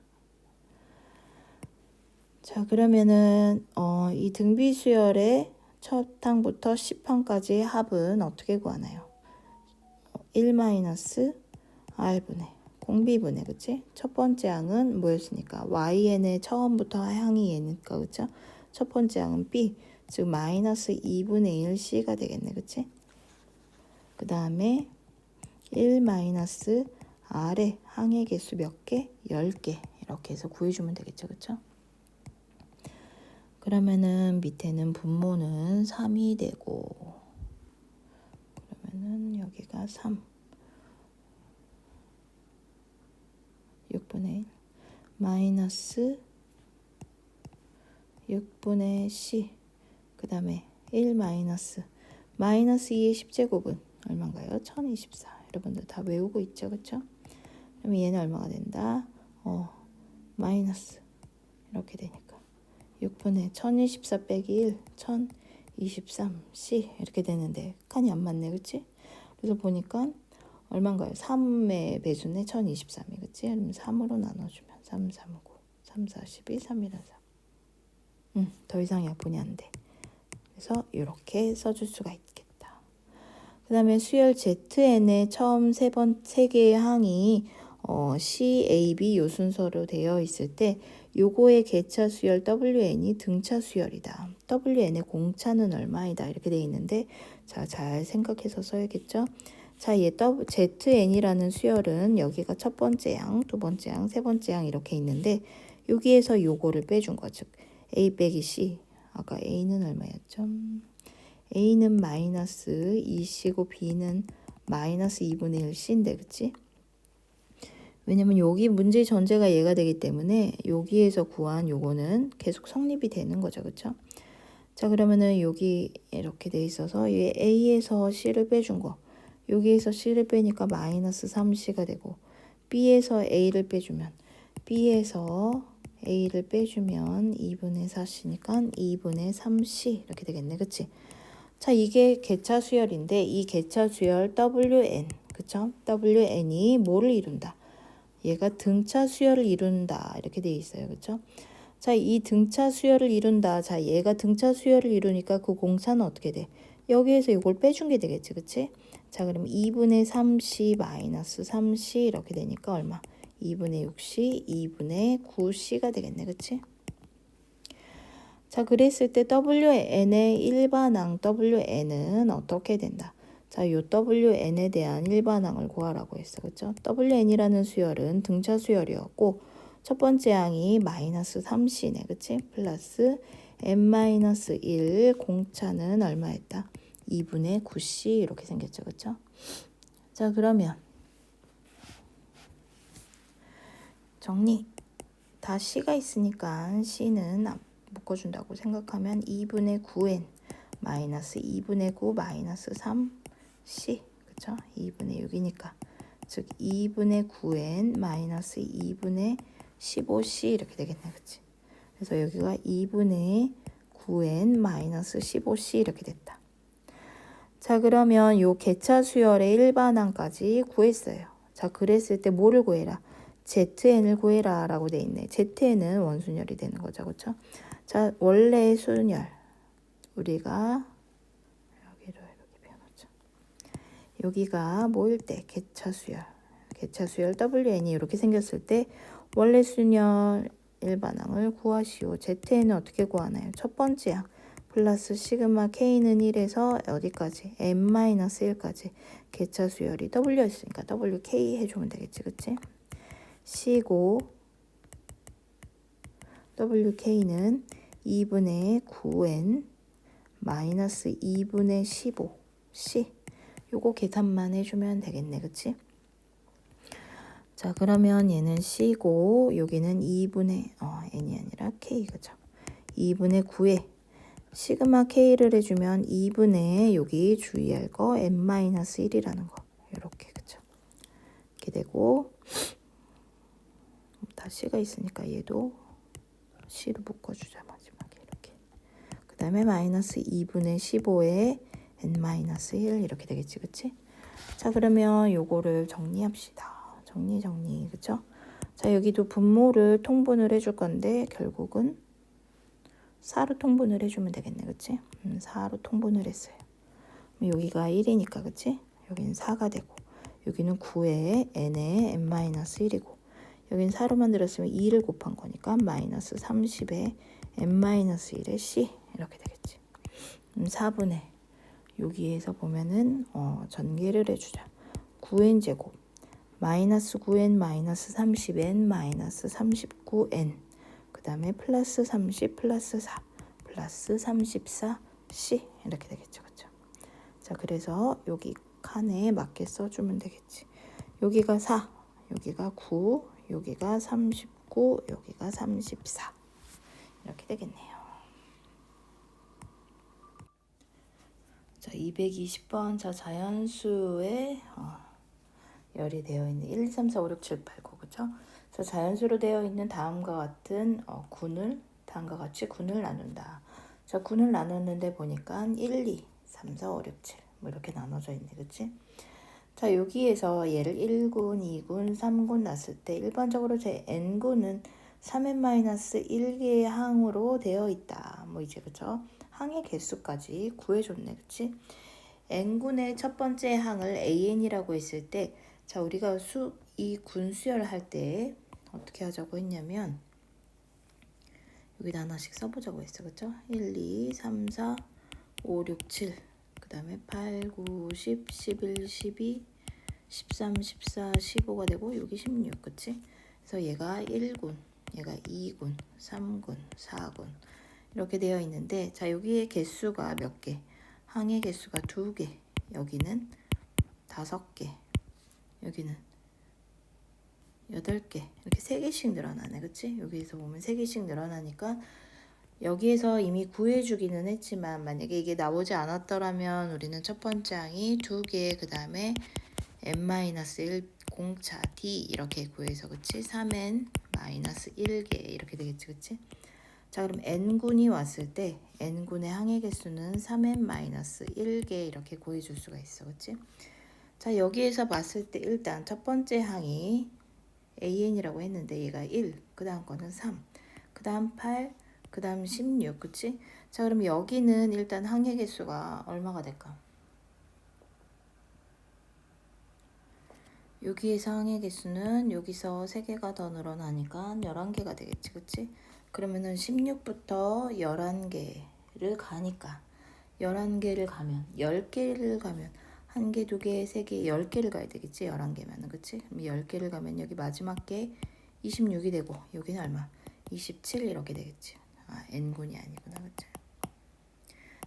자, 그러면은 이 등비수열의 첫 항부터 10항까지의 합은 어떻게 구하나요? 1-R분의 공비분의, 그치? 첫 번째 항은 뭐였으니까? YN의 처음부터 항이 얘니까, 그쵸? 첫 번째 항은 B, 즉 마이너스 2분의 1 C가 되겠네. 그치? 그 다음에 1 마이너스 R의 항의 개수 몇 개? 10개 이렇게 해서 구해주면 되겠죠. 그쵸? 그러면은 밑에는 분모는 3이 되고 그러면은 여기가 3 6분의 1 마이너스 6분의 C 그 다음에 1 마이너스 2의 10제곱은 얼마인가요? 1024. 여러분들 다 외우고 있죠? 그쵸? 그러면 얘는 얼마가 된다? 마이너스 이렇게 되니까 6분의 1024 빼기 1 1023C 이렇게 되는데 칸이 안 맞네. 그치? 그래서 보니까 얼마인가요? 3의 배수네 1023이. 그치? 그러면 3으로 나눠주면 3, 3, 9 3, 4, 12 3, 1, 4 더 이상 약분이 안 돼. 그래서 이렇게 써줄 수가 있겠다. 그 다음에 수열 ZN의 처음 세 개의 항이 C, A, B 요 순서로 되어 있을 때 요거의 개차 수열 WN이 등차 수열이다. WN의 공차는 얼마이다. 이렇게 되어 있는데 자, 잘 생각해서 써야겠죠. 자, 얘 ZN이라는 수열은 여기가 첫 번째 양, 두 번째 양, 세 번째 양 이렇게 있는데 여기에서 요거를 빼준 거. 즉 A 빼기 C. 아까 A는 얼마였죠? A는 마이너스 2C고 B는 마이너스 2분의 1C인데 그치? 왜냐면 여기 문제의 전제가 얘가 되기 때문에 여기에서 구한 요거는 계속 성립이 되는 거죠. 그쵸? 자 그러면은 여기 이렇게 돼 있어서 이 A에서 C를 빼준 거 여기에서 C를 빼니까 마이너스 3C가 되고 B에서 A를 빼주면 B에서 A를 빼주면 2분의 4C니까 2분의 3C 이렇게 되겠네. 그치? 자 이게 개차 수열인데 이 개차 수열 WN 그쵸? WN이 뭐를 이룬다? 얘가 등차 수열을 이룬다 이렇게 돼 있어요. 그쵸? 자, 이 등차 수열을 이룬다. 자, 얘가 등차 수열을 이루니까 그 공차는 어떻게 돼? 여기에서 이걸 빼준 게 되겠지. 그치? 자, 그럼 2분의 3C 마이너스 3C 이렇게 되니까 얼마? 2분의 6C, 2분의 9C가 되겠네. 그치? 자, 그랬을 때 WN의 일반항 WN은 어떻게 된다? 자, 요 WN에 대한 일반항을 구하라고 했어. 그쵸? WN이라는 수열은 등차 수열이었고 첫 번째 항이 마이너스 3C네. 그치? 플러스 n-1 공차는 얼마였다? 2분의 9C 이렇게 생겼죠. 그쵸? 자 그러면 정리. 다 C가 있으니까 C는 묶어준다고 생각하면 2분의 9n 마이너스 2분의 9 마이너스 3C 그쵸? 2분의 6이니까 즉 2분의 9n 마이너스 2분의 15C 이렇게 되겠네. 그치? 그래서 여기가 2분의 9n 마이너스 15C 이렇게 됐다. 자 그러면 요 개차 수열의 일반항까지 구했어요. 자 그랬을 때 뭐를 구해라? ZN을 구해라 라고 돼 있네. ZN은 원순열이 되는 거죠. 그쵸? 자 원래 순열 우리가 여기로 이렇게 빼놓자. 여기가 뭐일 때? 개차 수열 WN이 이렇게 생겼을 때 원래 순열 일반항을 구하시오. ZN은 어떻게 구하나요? 첫 번째 항 플러스 시그마 K는 1에서 어디까지? n-1까지 개차 수열이 W였으니까 WK 해주면 되겠지. 그치? C고 WK는 2분의 9n 마이너스 2분의 15 C 요거 계산만 해주면 되겠네. 그치? 자 그러면 얘는 C고 여기는 2분의 n이 아니라 K 그죠? 2분의 9에 시그마 K를 해주면 2분의 여기 주의할 거 n-1이라는 거 이렇게 그죠? 이렇게 되고 다 C가 있으니까 얘도 C로 묶어주자 마지막에 이렇게 그 다음에 마이너스 2분의 15에 n-1 이렇게 되겠지. 그치? 자 그러면 요거를 정리합시다. 정리 그쵸? 자 여기도 분모를 통분을 해줄 건데 결국은 4로 통분을 해주면 되겠네. 그치? 4로 통분을 했어요. 여기가 1이니까 그치? 여기는 4가 되고 여기는 9에 n에 n-1이고 여기는 4로 만들었으면 2를 곱한 거니까 마이너스 30에 n-1에 c 이렇게 되겠지. 4분의 여기에서 보면은 전개를 해주자. 9n제곱 마이너스 9n 마이너스 30n 마이너스 39n 그 다음에 플러스 30 플러스 4 플러스 34c 이렇게 되겠죠. 그쵸? 자 그래서 여기 칸에 맞게 써주면 되겠지. 여기가 4 여기가 9 여기가 39 여기가 34 이렇게 되겠네요. 자 220번 자 자연수의 열이 되어 있는 1, 2, 3, 4, 5, 6, 7, 8, 9 그쵸? 그래서 자연수로 되어 있는 다음과 같은 다음과 같이 군을 나눈다. 자 군을 나눴는데 보니까 1, 2, 3, 4, 5, 6, 7 뭐 이렇게 나눠져 있네. 그치? 자 여기에서 얘를 1군, 2군, 3군 놨을 때 일반적으로 제 n군은 3n-1개의 항으로 되어 있다. 뭐 이제 그쵸? 항의 개수까지 구해줬네. 그치? n군의 첫 번째 항을 an이라고 했을 때 자 우리가 이 군수열 할 때 어떻게 하자고 했냐면 여기다 하나씩 써보자고 했어. 그쵸? 1, 2, 3, 4, 5, 6, 7 그 다음에 8, 9, 10, 11, 12 13, 14, 15가 되고 여기 16 그치? 그래서 얘가 1군 얘가 2군 3군 4군 이렇게 되어 있는데 자 여기에 개수가 몇 개? 항의 개수가 2개, 여기는 5개, 여기는 8개, 이렇게 3개씩 늘어나네. 그치? 여기에서 보면 3개씩 늘어나니까 여기에서 이미 구해주기는 했지만 만약에 이게 나오지 않았더라면 우리는 첫 번째 항이 2개, 그 다음에 n-1 공차 d 이렇게 구해서, 그치? 3n-1개 이렇게 되겠지. 그치? 자, 그럼 n군이 왔을 때 n군의 항의 개수는 3n-1개 이렇게 구해줄 수가 있어. 그치? 자, 여기에서 봤을 때 일단 첫 번째 항이 an이라고 했는데 얘가 1, 그 다음 거는 3, 그 다음 8, 그 다음 16, 그치? 자, 그럼 여기는 일단 항의 개수가 얼마가 될까? 여기에서 항의 개수는 여기서 3개가 더 늘어나니까 11개가 되겠지, 그치? 그러면은 16부터 11개를 가니까 11개를 가면 10개를 가면 1개, 2개, 3개, 10개를 가야 되겠지, 11개면은. 그치? 그럼 10개를 가면 여기 마지막 게 26이 되고 여기는 얼마? 27 이렇게 되겠지. 아, n군이 아니구나. 그치?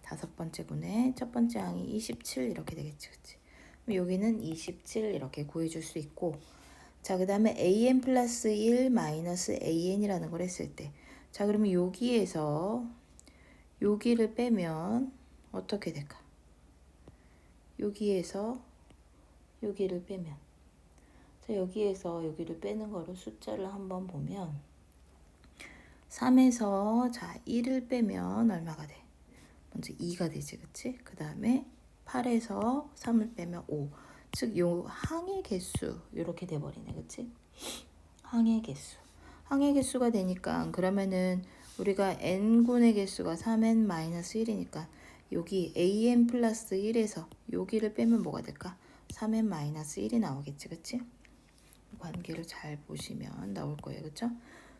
다섯 번째 군의 첫 번째 항이 27 이렇게 되겠지. 그치? 그럼 여기는 27 이렇게 구해줄 수 있고, 자, 그 다음에 an 플러스 1 마이너스 an이라는 걸 했을 때, 자, 그러면 여기에서 여기를 빼면 어떻게 될까? 여기에서 여기를 빼면, 자, 여기에서 여기를 빼는 거로 숫자를 한번 보면 3에서 자 1을 빼면 얼마가 돼? 먼저 2가 되지, 그치? 그 다음에 8에서 3을 빼면 5. 즉, 요 항의 개수 이렇게 돼버리네, 그치? 항의 개수. 항의 개수가 되니까 그러면은 우리가 n군의 개수가 3n-1이니까 여기 an 플러스 1에서 여기를 빼면 뭐가 될까? 3n-1이 나오겠지, 그치? 관계를 잘 보시면 나올 거예요, 그쵸?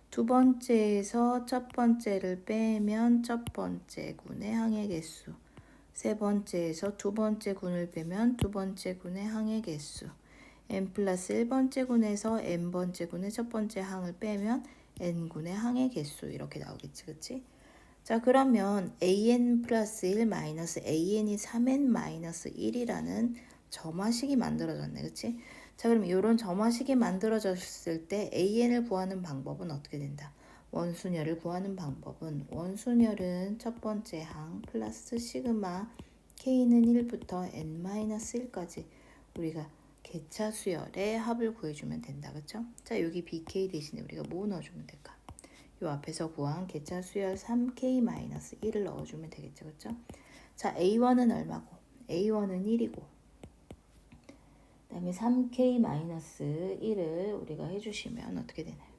두 번째에서 첫 번째를 빼면 첫 번째 군의 항의 개수, 세 번째에서 두 번째 군을 빼면 두 번째 군의 항의 개수, n 플러스 1번째 군에서 n번째 군의 첫 번째 항을 빼면 n군의 항의 개수 이렇게 나오겠지, 그치? 자, 그러면 an 플러스 1 마이너스 an이 3n 마이너스 1이라는 점화식이 만들어졌네, 그치? 자, 그럼 이런 점화식이 만들어졌을 때 an을 구하는 방법은 어떻게 된다? 원순열을 구하는 방법은, 원순열은 첫 번째 항 플러스 시그마 k는 1부터 n-1까지 우리가 개차 수열의 합을 구해주면 된다, 그쵸? 자, 여기 bk 대신에 우리가 뭐 넣어주면 될까? 요 앞에서 구한 개차 수열 3k-1을 넣어주면 되겠죠, 그쵸? 자, a1은 얼마고? a1은 1이고, 그 다음에 3k-1을 우리가 해주시면 어떻게 되나요?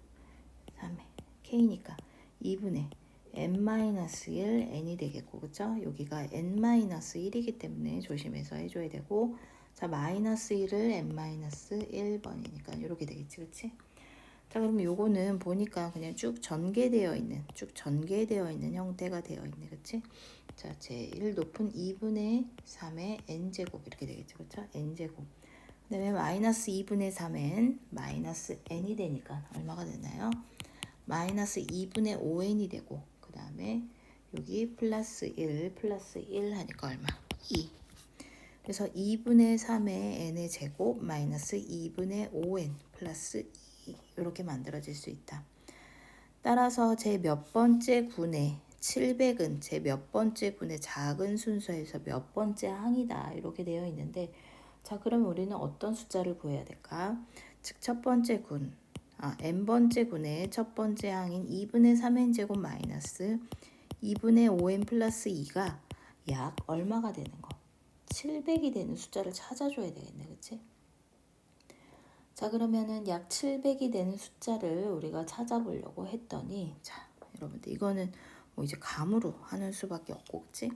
3에 k니까 2분의 n-1 n이 되겠고, 그쵸? 여기가 n-1이기 때문에 조심해서 해줘야 되고, 자, 마이너스 1을 n-1번이니까 이렇게 되겠지, 그치? 자, 그러면 요거는 보니까 그냥 쭉 전개되어 있는 형태가 되어 있네, 그치? 자, 제일 높은 2분의 3의 n제곱 이렇게 되겠죠, 그쵸? n제곱. 그 다음에 마이너스 2분의 3n 마이너스 n이 되니까 얼마가 되나요? 마이너스 2분의 5n이 되고, 그 다음에 여기 플러스 1 하니까 얼마? 2. 그래서 2분의 3의 n의 제곱 마이너스 2분의 5n 플러스 2 이렇게 만들어질 수 있다. 따라서 제 몇 번째 군의 700은 제 몇 번째 군의 작은 순서에서 몇 번째 항이다 이렇게 되어 있는데, 자, 그럼 우리는 어떤 숫자를 구해야 될까? 즉 첫 번째 군, n번째 군의 첫 번째 항인 2분의 3n 제곱 마이너스 2분의 5n 플러스 2가 약 얼마가 되는 거? 700이 되는 숫자를 찾아줘야 되겠네, 그치? 자, 그러면은 약 700이 되는 숫자를 우리가 찾아보려고 했더니, 자, 여러분들 이거는 뭐 이제 감으로 하는 수밖에 없고, 그치?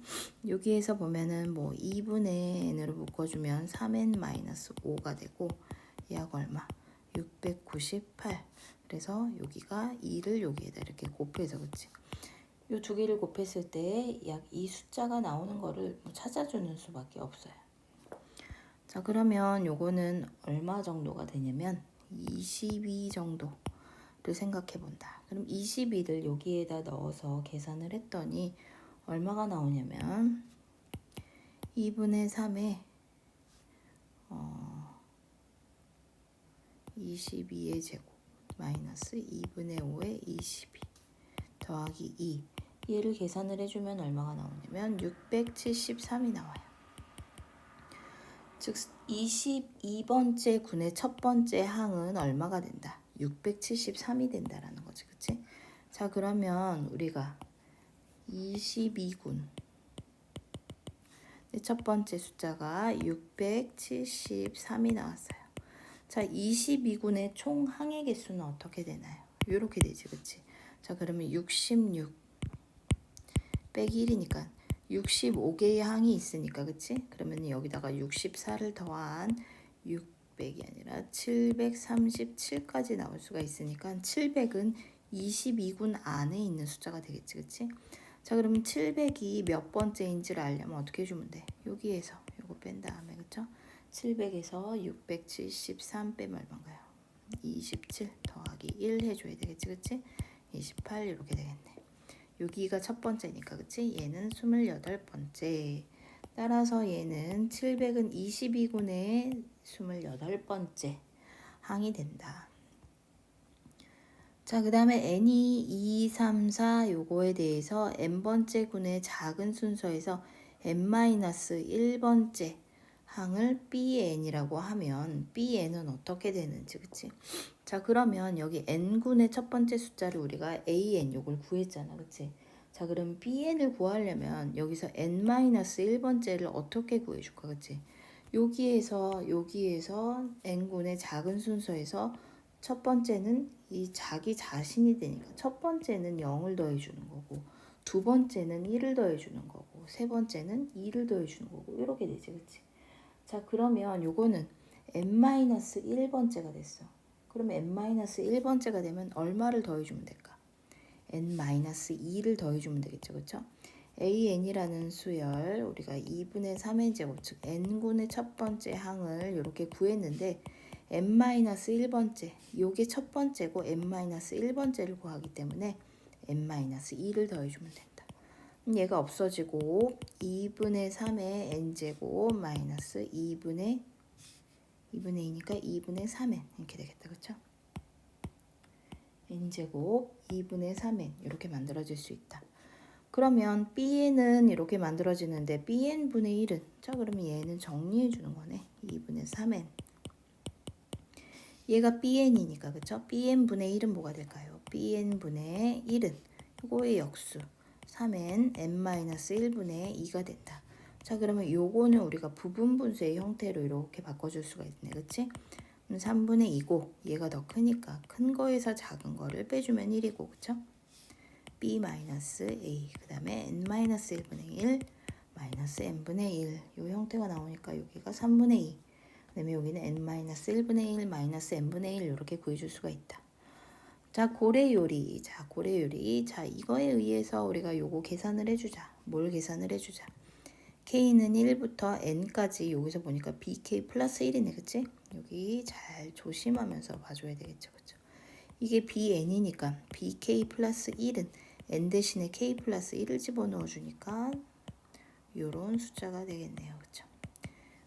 여기에서 보면은 뭐 2분의 n으로 묶어주면 3n-5가 되고, 약 얼마? 698. 그래서 여기가 2를 여기에다 이렇게 곱해서, 그치? 요 두 개를 곱했을 때 약 이 숫자가 나오는 거를 찾아주는 수밖에 없어요. 자, 그러면 요거는 얼마 정도가 되냐면 22 정도를 생각해 본다. 그럼 22를 여기에다 넣어서 계산을 했더니 얼마가 나오냐면 2분의 3에 22의 제곱 마이너스 2분의 5의 22 더하기 2 얘를 계산을 해주면 얼마가 나오냐면 673이 나와요. 즉 22번째 군의 첫 번째 항은 얼마가 된다? 673이 된다라는 거지, 그치? 자, 그러면 우리가 22군 첫 번째 숫자가 673이 나왔어요. 자, 22군의 총 항의 개수는 어떻게 되나요? 이렇게 되지, 그치? 자, 그러면 66 빼기 1이니까 65개의 항이 있으니까, 그치? 그러면 여기다가 64를 더한 600이 아니라 737까지 나올 수가 있으니까 700은 22군 안에 있는 숫자가 되겠지, 그치? 자, 그러면 700이 몇 번째인지를 알려면 어떻게 해주면 돼? 여기에서 요거 뺀 다음에, 그쵸? 700에서 673 빼면 얼마인가요? 27 더하기 1 해줘야 되겠지, 그치? 28 이렇게 되겠네. 여기가 첫 번째니까, 그치? 얘는 28번째. 따라서 얘는 700은 22군의 28번째 항이 된다. 자, 그 다음에 n이 2, 3, 4 요거에 대해서 n번째 군의 작은 순서에서 n-1번째 항을 bn이라고 하면 bn은 어떻게 되는지, 그치? 자, 그러면 여기 n군의 첫 번째 숫자를 우리가 an 요걸 구했잖아, 그치? 자, 그럼 bn을 구하려면 여기서 n-1번째를 어떻게 구해줄까, 그치? 여기에서 n군의 작은 순서에서 첫 번째는 이 자기 자신이 되니까 첫 번째는 0을 더해주는 거고, 두 번째는 1을 더해주는 거고, 세 번째는 2를 더해주는 거고, 이렇게 되지, 그치? 자, 그러면 요거는 n-1번째가 됐어. 그러면 n-1번째가 되면 얼마를 더해주면 될까? n-2를 더해주면 되겠죠, 그쵸? an이라는 수열 우리가 2분의 3의 제곱, 즉 n군의 첫 번째 항을 이렇게 구했는데 n-1번째 요게 첫 번째고 n-1번째를 구하기 때문에 n-2를 더해주면 된다. 얘가 없어지고 2분의 3의 n제곱 마이너스 2분의 2니까 2분의 3n 이렇게 되겠다, 그쵸? n제곱 2분의 3n 이렇게 만들어질 수 있다. 그러면 bn은 이렇게 만들어지는데 bn분의 1은, 자, 그러면 얘는 정리해 주는 거네. 2분의 3n 얘가 bn이니까, 그쵸? bn분의 1은 뭐가 될까요? bn분의 1은 요거의 역수 3n n-1분의 2가 된다. 자, 그러면 요거는 우리가 부분분수의 형태로 이렇게 바꿔줄 수가 있네, 그치? 3분의 2고 얘가 더 크니까 큰 거에서 작은 거를 빼주면 1이고, 그쵸? b-a 그 다음에 n-1분의 1 마이너스 n분의 1 요 형태가 나오니까 여기가 3분의 2 그 다음에 여기는 n-1분의 1 마이너스 n분의 1 이렇게 구해줄 수가 있다. 자, 고래요리. 자, 이거에 의해서 우리가 요거 계산을 해주자. 뭘 계산을 해주자? k는 1부터 n까지 여기서 보니까 bk 플러스 1이네, 그치? 여기 잘 조심하면서 봐줘야 되겠죠, 그쵸? 이게 bn이니까 bk 플러스 1은 n 대신에 k 플러스 1을 집어넣어 주니까 요런 숫자가 되겠네요, 그쵸?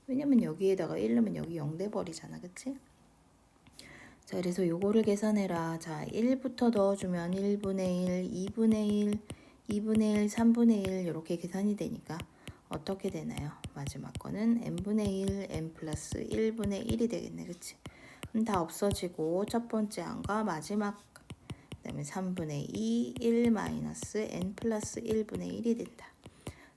왜냐면 여기에다가 1 넣으면 여기 0 돼버리잖아, 그치? 자, 그래서 요거를 계산해라. 자, 1부터 넣어주면 1분의 1, 2분의 1, 2분의 1, 3분의 1 이렇게 계산이 되니까 어떻게 되나요? 마지막 거는 n분의 1, n 플러스 1분의 1이 되겠네, 그치? 다 없어지고 첫 번째 항과 마지막 그 다음에 3분의 2, 1 마이너스 n 플러스 1분의 1이 된다.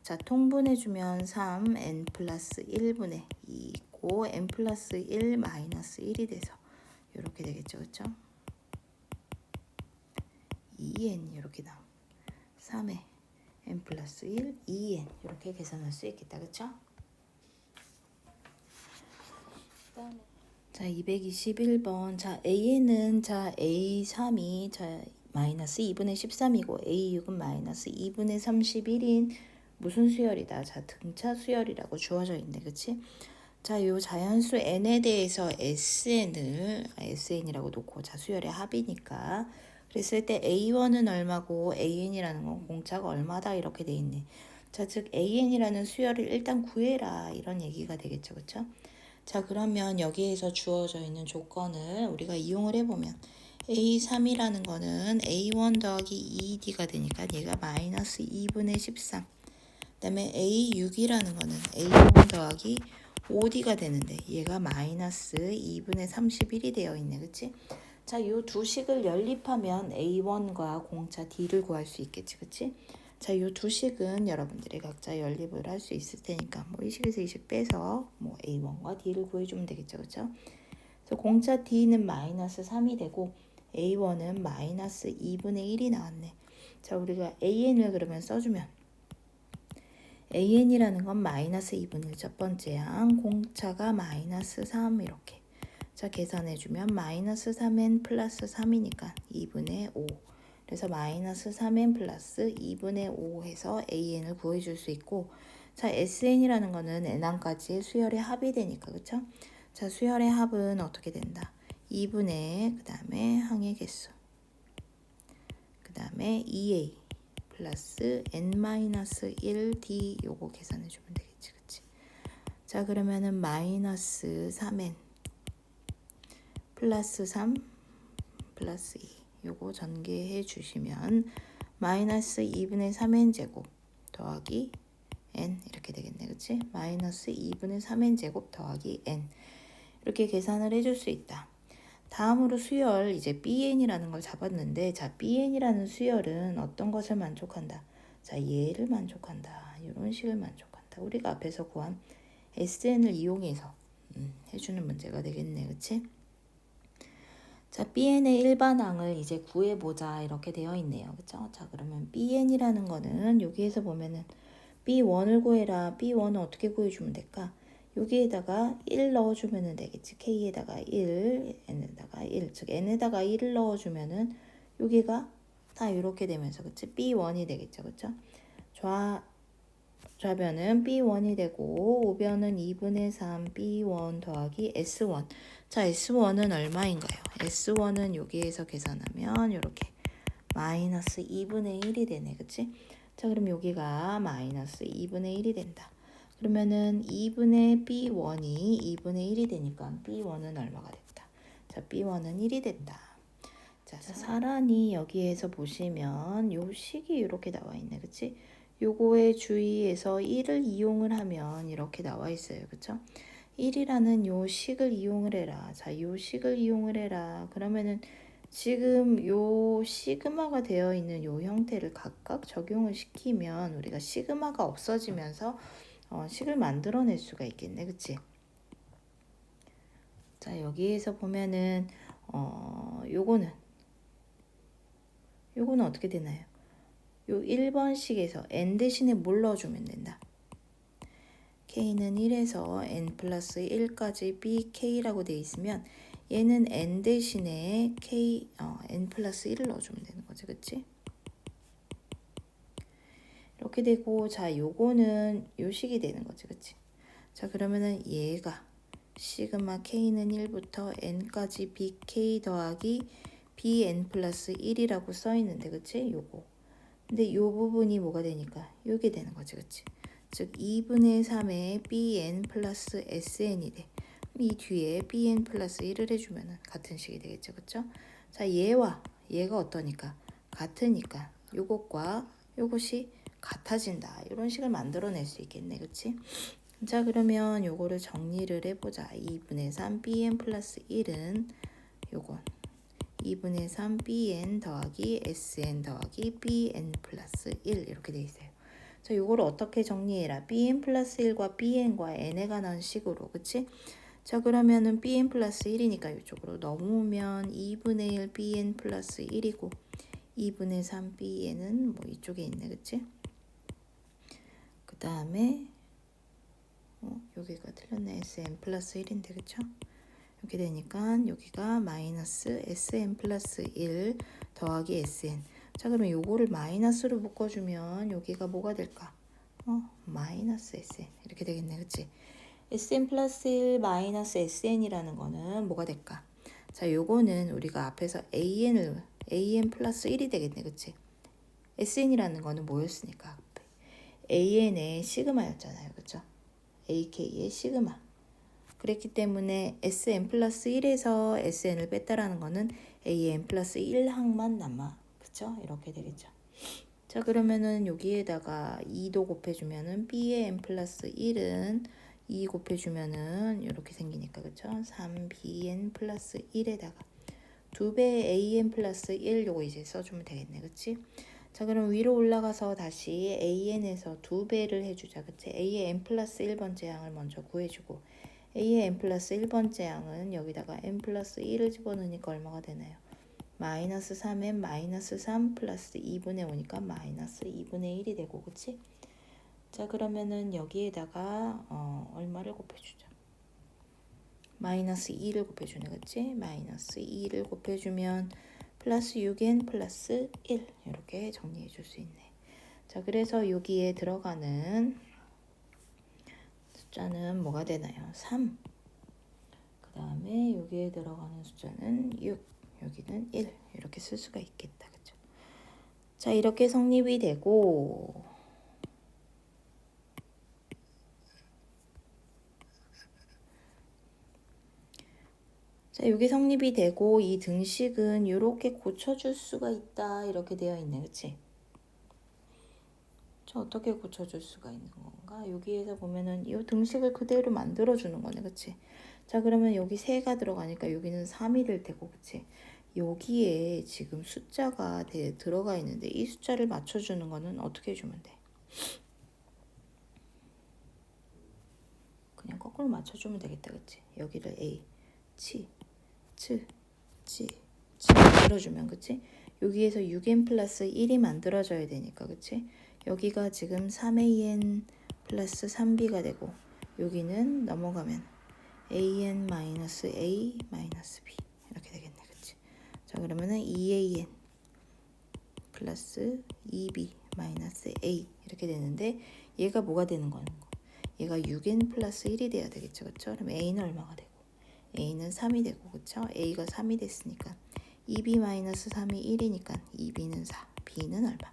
자, 통분해주면 3, n 플러스 1분의 2 있고 n 플러스 1 마이너스 1이 돼서 이렇게 되겠죠, 그쵸? 2n 이렇게 나옴. 3에 n 플러스 1, 2n 이렇게 계산할 수 있겠다, 그쵸? 자, 221번. 자, A는 자, A3이 자, 마이너스 2분의 13이고 A6은 마이너스 2분의 31인 무슨 수열이다? 자, 등차 수열이라고 주어져 있네, 그치? 자, 요 자연수 n에 대해서 sn이라고 놓고 자, 수열의 합이니까 그랬을 때 A1은 얼마고 AN이라는 건 공차가 얼마다 이렇게 돼 있네. 자, 즉 AN이라는 수열을 일단 구해라 이런 얘기가 되겠죠. 그쵸? 자, 그러면 여기에서 주어져 있는 조건을 우리가 이용을 해보면 A3이라는 거는 A1 더하기 2D가 되니까 얘가 마이너스 2분의 13. 그 다음에 A6이라는 거는 A1 더하기 5D가 되는데 얘가 마이너스 2분의 31이 되어 있네. 그치? 자, 이 두 식을 연립하면 A1과 공차 D를 구할 수 있겠지. 그치? 자, 이 두 식은 여러분들이 각자 연립을 할 수 있을 테니까 뭐 이 식에서 이 식 빼서 뭐 A1과 D를 구해주면 되겠죠. 그쵸? 그래서 공차 D는 마이너스 3이 되고 A1은 마이너스 2분의 1이 나왔네. 자, 우리가 AN을 그러면 써주면 AN이라는 건 마이너스 2분의 1 첫 번째 항, 공차가 마이너스 3 이렇게. 자, 계산해주면 마이너스 3n 플러스 3이니까 2분의 5. 그래서 마이너스 3n 플러스 2분의 5 해서 AN을 구해줄 수 있고, 자, SN이라는 거는 n항까지의 수열의 합이 되니까, 그쵸? 자, 수열의 합은 어떻게 된다? 2분의 그 다음에 항의 개수, 그 다음에 2a 플러스 n-1d 요거 계산해주면 되겠지, 그치? 자, 그러면은 마이너스 3n 플러스 3 플러스 2 요거 전개해 주시면 마이너스 2분의 3n 제곱 더하기 n 이렇게 되겠네. 그치? 마이너스 2분의 3n 제곱 더하기 n 이렇게 계산을 해줄 수 있다. 다음으로 수열 이제 BN이라는 걸 잡았는데, 자, BN이라는 수열은 어떤 것을 만족한다? 자, 얘를 만족한다. 이런 식을 만족한다. 우리가 앞에서 구한 SN을 이용해서 해주는 문제가 되겠네. 그치? 자, BN의 일반항을 이제 구해보자 이렇게 되어 있네요. 그쵸? 자, 그러면 BN이라는 거는 여기에서 보면은 B1을 구해라. B1은 어떻게 구해주면 될까? 여기에다가 1 넣어주면 되겠지. K에다가 1, N에다가 1. 즉 N에다가 1을 넣어주면은 여기가 다 이렇게 되면서 그치? B1이 되겠죠. 그쵸? 좌변은 B1이 되고 우변은 2분의 3 B1 더하기 S1. 자, S1은 얼마인가요? S1은 여기에서 계산하면 이렇게 마이너스 2분의 1이 되네. 그치? 자, 그럼 여기가 마이너스 2분의 1이 된다. 그러면은 2분의 B1이 2분의 1이 되니까 B1은 얼마가 됐다. 자, B1은 1이 된다. 자, 사란이 여기에서 보시면 요 식이 이렇게 나와 있네. 그치? 요거에 주의해서 1을 이용을 하면 이렇게 나와 있어요. 그쵸? 1이라는 요 식을 이용을 해라. 자, 요 식을 이용을 해라. 그러면은 지금 요 시그마가 되어 있는 요 형태를 각각 적용을 시키면 우리가 시그마가 없어지면서 식을 만들어낼 수가 있겠네. 그치? 자, 여기에서 보면은 요거는 어떻게 되나요? 요 1번식에서 n 대신에 뭘 넣어주면 된다. k는 1에서 n 플러스 1까지 bk라고 되어 있으면 얘는 n 대신에 n 플러스 1을 넣어주면 되는 거지. 그치? 이렇게 되고, 자, 요거는 요식이 되는 거지. 그치? 자, 그러면은 얘가 시그마 k는 1부터 n까지 bk 더하기 bn 플러스 1이라고 써 있는데, 그치? 요거. 근데 요 부분이 뭐가 되니까 요게 되는 거지. 그치? 즉 2분의 3의 bn 플러스 sn이 돼. 이 뒤에 bn 플러스 1을 해주면 같은 식이 되겠죠. 그쵸? 자, 얘와 얘가 어떠니까? 같으니까 요것과 요것이 같아진다. 이런 식을 만들어낼 수 있겠네. 그치? 자, 그러면 요거를 정리를 해보자. 2분의 3 bn 플러스 1은 요건 2분의 3 bn 더하기 sn 더하기 bn 플러스 1 이렇게 돼 있어요. 자, 요거를 어떻게 정리해라? bn 플러스 1과 bn과 n에 관한 식으로, 그치? 자, 그러면은 bn 플러스 1이니까 이쪽으로 넘으면 2분의 1 bn 플러스 1이고 2분의 3 bn은 뭐 이쪽에 있네. 그치? 그 다음에 여기가 틀렸네. sn 플러스 1인데 그쵸? 이렇게 되니까 여기가 마이너스 sn 플러스 1 더하기 sn. 자, 그러면 요거를 마이너스로 묶어주면 여기가 뭐가 될까? 마이너스 sn 이렇게 되겠네. 그치? sn 플러스 1 마이너스 sn이라는 거는 뭐가 될까? 자, 요거는 우리가 앞에서 an 플러스 1이 되겠네. 그치? sn이라는 거는 뭐였으니까? AN의 시그마였잖아요. 그쵸? AK의 시그마. 그랬기 때문에 SN 플러스 1에서 SN을 뺐다라는 거는 AN 플러스 1항만 남아. 그쵸? 이렇게 되겠죠. 자, 그러면은 여기에다가 2도 곱해주면은 B의 N 플러스 1은 2 곱해주면은 이렇게 생기니까, 그쵸? 3BN 플러스 1에다가 2배 AN 플러스 1 요거 이제 써주면 되겠네. 그치? 자, 그럼 위로 올라가서 다시 AN에서 2배를 해주자. 그치? A의 N 플러스 1번째 항을 먼저 구해주고 A의 N 플러스 1번째 항은 여기다가 N 플러스 1을 집어넣으니까 얼마가 되나요? 마이너스 3n 마이너스 3 플러스 2분의 5니까 마이너스 2분의 1이 되고, 그치? 자, 그러면은 여기에다가 얼마를 곱해주자. 마이너스 2를 곱해주네. 그치? 마이너스 2를 곱해주면 플러스 6n 플러스 1 이렇게 정리해 줄 수 있네. 자, 그래서 여기에 들어가는 숫자는 뭐가 되나요? 3. 그 다음에 여기에 들어가는 숫자는 6. 여기는 1. 이렇게 쓸 수가 있겠다. 그죠? 자, 이렇게 성립이 되고, 자, 여기 성립이 되고 이 등식은 이렇게 고쳐줄 수가 있다. 이렇게 되어 있네. 그치? 자, 어떻게 고쳐줄 수가 있는 건가? 여기에서 보면은 이 등식을 그대로 만들어주는 거네. 그치? 자, 그러면 여기 3가 들어가니까 여기는 3이 될 테고, 그치? 여기에 지금 숫자가 들어가 있는데 이 숫자를 맞춰주는 거는 어떻게 해주면 돼? 그냥 거꾸로 맞춰주면 되겠다. 그치? 여기를 A, 치, 치, 만들어주면, 그치? 여기에서 6n 플러스 1이 만들어져야 되니까, 그치? 여기가 지금 3an 플러스 3b가 되고 여기는 넘어가면 an 마이너스 a 마이너스 b 이렇게 되겠네. 그치? 자, 그러면은 2an 플러스 2b 마이너스 a 이렇게 되는데 얘가 뭐가 되는 거는 거? 얘가 6n 플러스 1이 돼야 되겠죠. 그쵸? 그럼 a는 얼마가 되고 a는 3이 되고, 그쵸? a가 3이 됐으니까 2b 마이너스 3이 1이니까 2b는 4, b는 얼마?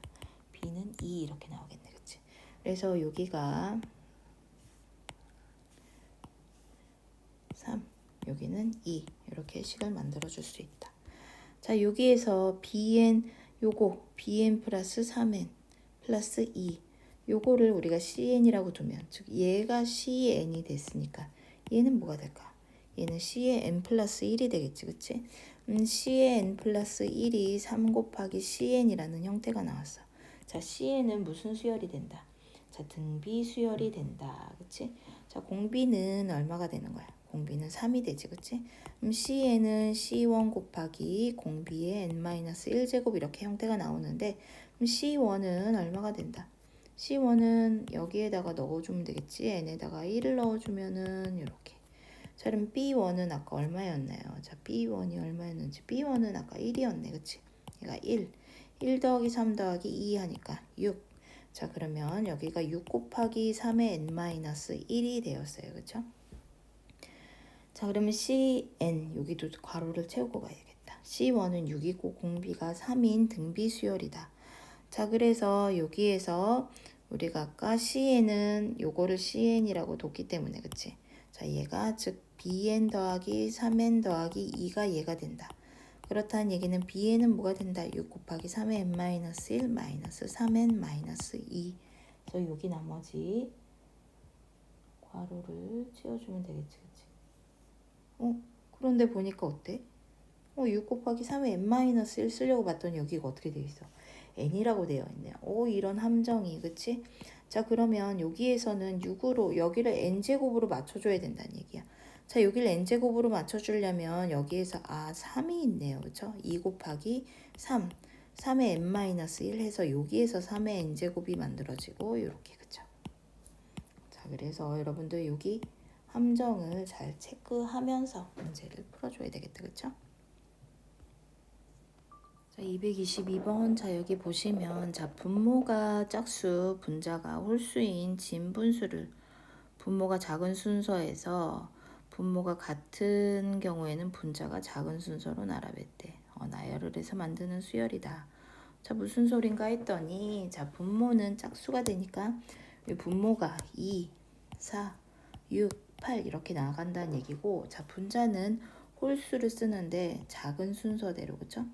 b는 2 이렇게 나오겠네. 그치? 그래서 여기가 3, 여기는 2 이렇게 식을 만들어 줄 수 있다. 자, 여기에서 bn 요거 bn 플러스 3n 플러스 2 요거를 우리가 cn이라고 두면, 즉 얘가 cn이 됐으니까 얘는 뭐가 될까? 얘는 c의 n 플러스 1이 되겠지. 그치? c의 n 플러스 1이 3 곱하기 cn이라는 형태가 나왔어. 자, cn은 무슨 수열이 된다? 자, 등비 수열이 된다. 그치? 자, 공비는 얼마가 되는 거야? 공비는 3이 되지. 그치? cn은 c1 곱하기 공비의 n-1제곱 이렇게 형태가 나오는데 c1은 얼마가 된다? c1은 여기에다가 넣어주면 되겠지. n에다가 1을 넣어주면은 이렇게. 자, 그럼 b1은 아까 얼마였나요? 자, b1이 얼마였는지. b1은 아까 1이었네. 그치? 얘가 1. 1 더하기 3 더하기 2 하니까 6. 자, 그러면 여기가 6 곱하기 3의 n-1이 되었어요. 그쵸? 자, 그러면 cn 여기도 괄호를 채우고 가야겠다. c1은 6이고 공비가 3인 등비 수열이다. 자, 그래서 여기에서 우리가 아까 cn은 요거를 cn이라고 뒀기 때문에, 그치? 자, 얘가 즉 bn 더하기 3n 더하기 2가 얘가 된다. 그렇다는 얘기는 bn은 뭐가 된다? 6 곱하기 3의 n-1 마이너스 3n 마이너스 2. 그래서 여기 나머지 괄호를 채워주면 되겠지. 그치? 그런데 보니까 어때? 6 곱하기 3의 n-1 쓰려고 봤더니 여기가 어떻게 되어 있어? n이라고 되어 있네요. 이런 함정이, 그치? 자, 그러면 여기에서는 6으로 여기를 n제곱으로 맞춰줘야 된다는 얘기야. 자, 여기를 n제곱으로 맞춰주려면 여기에서 3이 있네요. 그쵸? 2 곱하기 3, 3의 n-1 해서 여기에서 3의 n제곱이 만들어지고 이렇게, 그쵸? 자, 그래서 여러분들 여기 함정을 잘 체크하면서 문제를 풀어줘야 되겠다. 그쵸? 222번. 자, 여기 보시면 자, 분모가 짝수, 분자가 홀수인 진분수를 분모가 작은 순서에서 분모가 같은 경우에는 분자가 작은 순서로 나열했대. 나열을 해서 만드는 수열이다. 자, 무슨 소린가 했더니 자, 분모는 짝수가 되니까 분모가 2, 4, 6, 8 이렇게 나간다는 얘기고, 자 분자는 홀수를 쓰는데 작은 순서대로, 그쵸?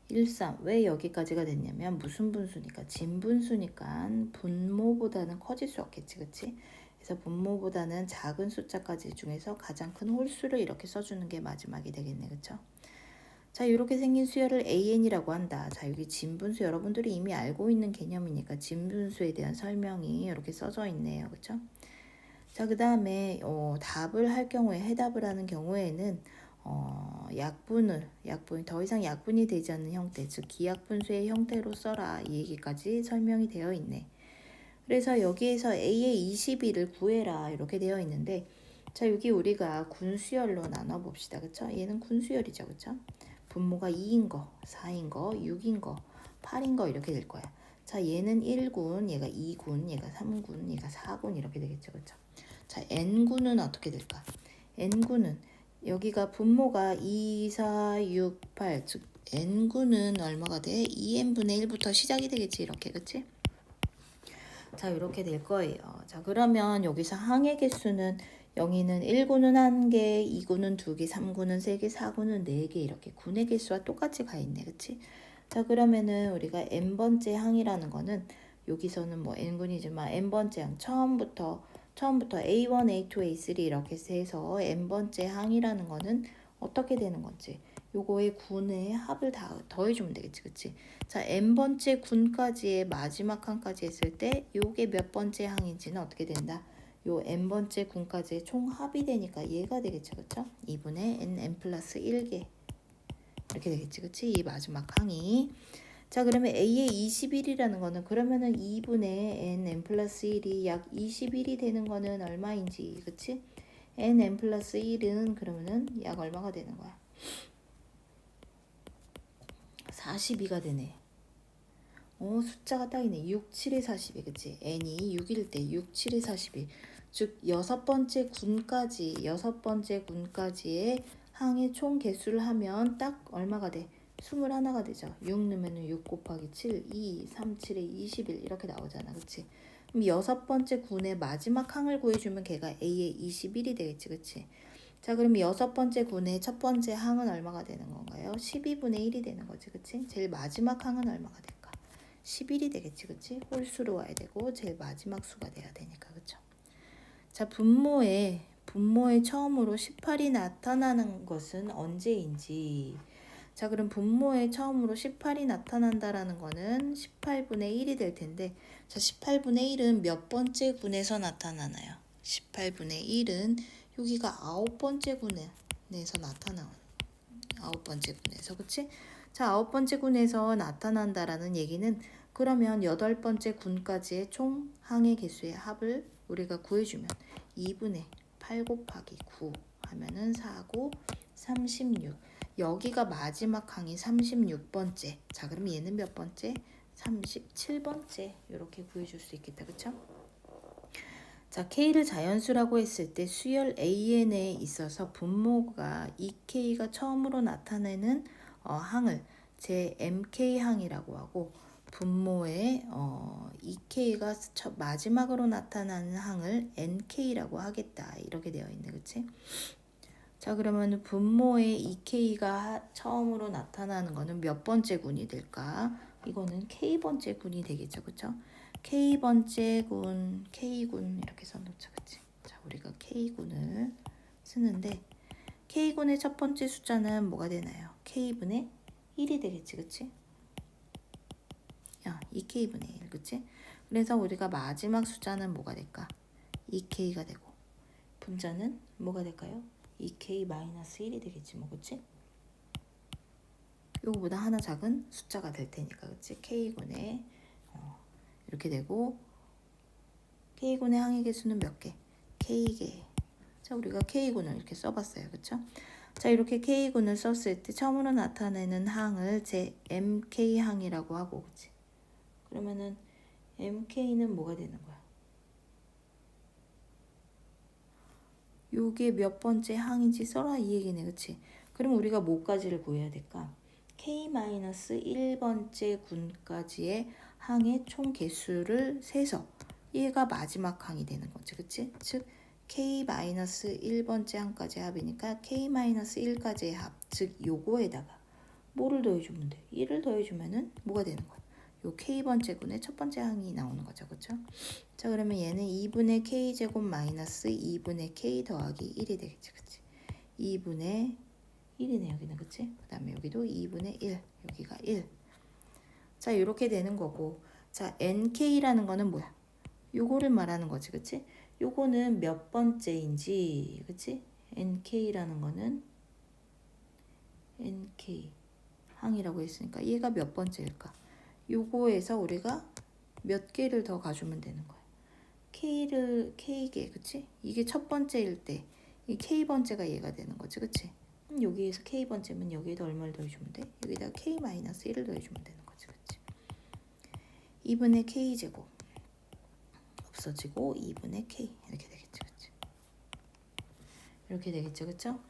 1, 3. 왜 여기까지가 됐냐면 무슨 분수니까, 진분수니까 분모보다는 커질 수 없겠지, 그치? 그래서 분모보다는 작은 숫자까지 중에서 가장 큰 홀수를 이렇게 써주는 게 마지막이 되겠네, 그쵸? 자, 이렇게 생긴 수열을 AN이라고 한다. 자, 여기 진분수 여러분들이 이미 알고 있는 개념이니까 진분수에 대한 설명이 이렇게 써져 있네요, 그쵸? 자, 그 다음에 답을 할 경우에, 해답을 하는 경우에는 약분이 더 이상 약분이 되지 않는 형태, 즉 기약분수의 형태로 써라, 이 얘기까지 설명이 되어 있네. 그래서 여기에서 A의 21을 구해라 이렇게 되어 있는데, 자 여기 우리가 군수열로 나눠 봅시다, 그쵸? 얘는 군수열이죠, 그쵸? 분모가 2인 거, 4인 거, 6인 거, 8인 거 이렇게 될 거야. 자 얘는 1군, 얘가 2군, 얘가 3군, 얘가 4군 이렇게 되겠죠, 그쵸? 자 n군은 어떻게 될까? n군은 여기가 분모가 2, 4, 6, 8, 즉 n군은 얼마가 돼? 2n분의 1부터 시작이 되겠지, 이렇게, 그치? 자 이렇게 될 거예요. 자 그러면 여기서 항의 개수는 0이는 1구는 1개, 2구는 2개, 3구는 3개, 4구는 4개 이렇게 군의 개수와 똑같이 가 있네, 그치? 자 그러면은 우리가 n번째 항이라는 거는 여기서는 뭐 n군이지만 n번째 항 처음부터 A1, A2, A3 이렇게 해서 n번째 항이라는 거는 어떻게 되는 건지 요거의 군의 합을 다 더해주면 되겠지, 그치? 자 n번째 군까지의 마지막 항까지 했을 때 요게 몇 번째 항인지는 어떻게 된다? 요 n번째 군까지의 총 합이 되니까 얘가 되겠죠, 그쵸? 2분의 n 플러스 1개 이렇게 되겠지, 그치? 이 마지막 항이. 자 그러면 A의 21이라는 거는 그러면은 2분의 n 플러스 1이 약 21이 되는 거는 얼마인지, 그치? n 플러스 1은 그러면은 약 얼마가 되는 거야? 42가 되네. 숫자가 딱이네. 6, 7에 42, 그치? n이 6일 때 6, 7에 42. 즉 여섯 번째 군까지의 항의 총 개수를 하면 딱 얼마가 돼? 21가 되죠. 6 넣으면 6 곱하기 7, 2, 3, 7에 21 이렇게 나오잖아, 그치? 그럼 여섯 번째 군의 마지막 항을 구해주면 걔가 A의 21이 되겠지, 그치? 자 그럼 여섯 번째 군의 첫 번째 항은 얼마가 되는 건가요? 12분의 1이 되는 거지, 그치? 제일 마지막 항은 얼마가 될까? 11이 되겠지, 그치? 홀수로 와야 되고 제일 마지막 수가 돼야 되니까, 그쵸? 자 분모에 처음으로 18이 나타나는 것은 언제인지. 자 그럼 분모에 처음으로 18이 나타난다라는 거는 18분의 1이 될 텐데, 자 18분의 1은 몇 번째 군에서 나타나나요? 18분의 1은 여기가 9번째 군에서 나타나요. 9번째 군에서, 그치? 자 9번째 군에서 나타난다라는 얘기는 그러면 8번째 군까지의 총 항의 개수의 합을 우리가 구해주면 2분의 8 곱하기 9 하면은 4고 36. 여기가 마지막 항이 36번째. 자 그럼 얘는 몇 번째? 37번째. 이렇게 구해줄 수 있겠다, 그쵸? 자 K를 자연수라고 했을 때 수열 AN에 있어서 분모가 2K가 처음으로 나타내는 항을 제 MK 항이라고 하고, 분모에 2K가 마지막으로 나타나는 항을 NK라고 하겠다, 이렇게 되어 있네, 그치? 자 그러면 분모에 2K가 처음으로 나타나는 거는 몇 번째 군이 될까? 이거는 K번째 군이 되겠죠, 그쵸? K번째 군, K군 이렇게 써놓자, 그치? 자 우리가 K군을 쓰는데 K군의 첫 번째 숫자는 뭐가 되나요? K분의 1이 되겠지, 그치? 2K분의 1, 그치? 그래서 우리가 마지막 숫자는 뭐가 될까? 2K가 되고, 분자는 뭐가 될까요? 2K-1이 되겠지, 뭐, 그치? 요거보다 하나 작은 숫자가 될 테니까, 그치? K군의 이렇게 되고, K군의 항의 개수는 몇 개? K개. 자 우리가 K군을 이렇게 써봤어요, 그쵸? 자 이렇게 K군을 썼을 때 처음으로 나타내는 항을 제 MK항이라고 하고, 그치? 그러면은 MK는 뭐가 되는 거야? 요게 몇 번째 항인지 써라, 이 얘기네, 그치? 그럼 우리가 뭐까지를 구해야 될까? K-1번째 군까지의 항의 총 개수를 세서 얘가 마지막 항이 되는 거지. 그치? 즉 k-1번째 항까지 합이니까 k-1까지의 합. 즉 요거에다가 뭐를 더해주면 돼? 1을 더해주면은 뭐가 되는 거야? 요 k번째 군의 첫 번째 항이 나오는 거죠. 그쵸? 자, 그러면 얘는 2분의 k제곱 마이너스 2분의 k 더하기 1이 되겠지. 그치? 2분의 1이네 여기는. 그치? 그 다음에 여기도 2분의 1. 여기가 1. 자, 이렇게 되는 거고. 자, nk라는 거는 뭐야? 요거를 말하는 거지. 그치? 요거는 몇 번째인지. 그치? nk라는 거는 nk 항이라고 했으니까 얘가 몇 번째일까? 요거에서 우리가 몇 개를 더 가주면 되는 거야. k개. 그치? 이게 첫 번째일 때 이 k번째가 얘가 되는 거지. 그치? 여기에서 k번째면 여기에다 얼마를 더해주면 돼? 여기다 k-1을 더해주면 되는 거지. 그치? 2분의 k제곱 없어지고 2분의 k 이렇게 되겠죠. 그치? 이렇게 되겠죠. 그쵸?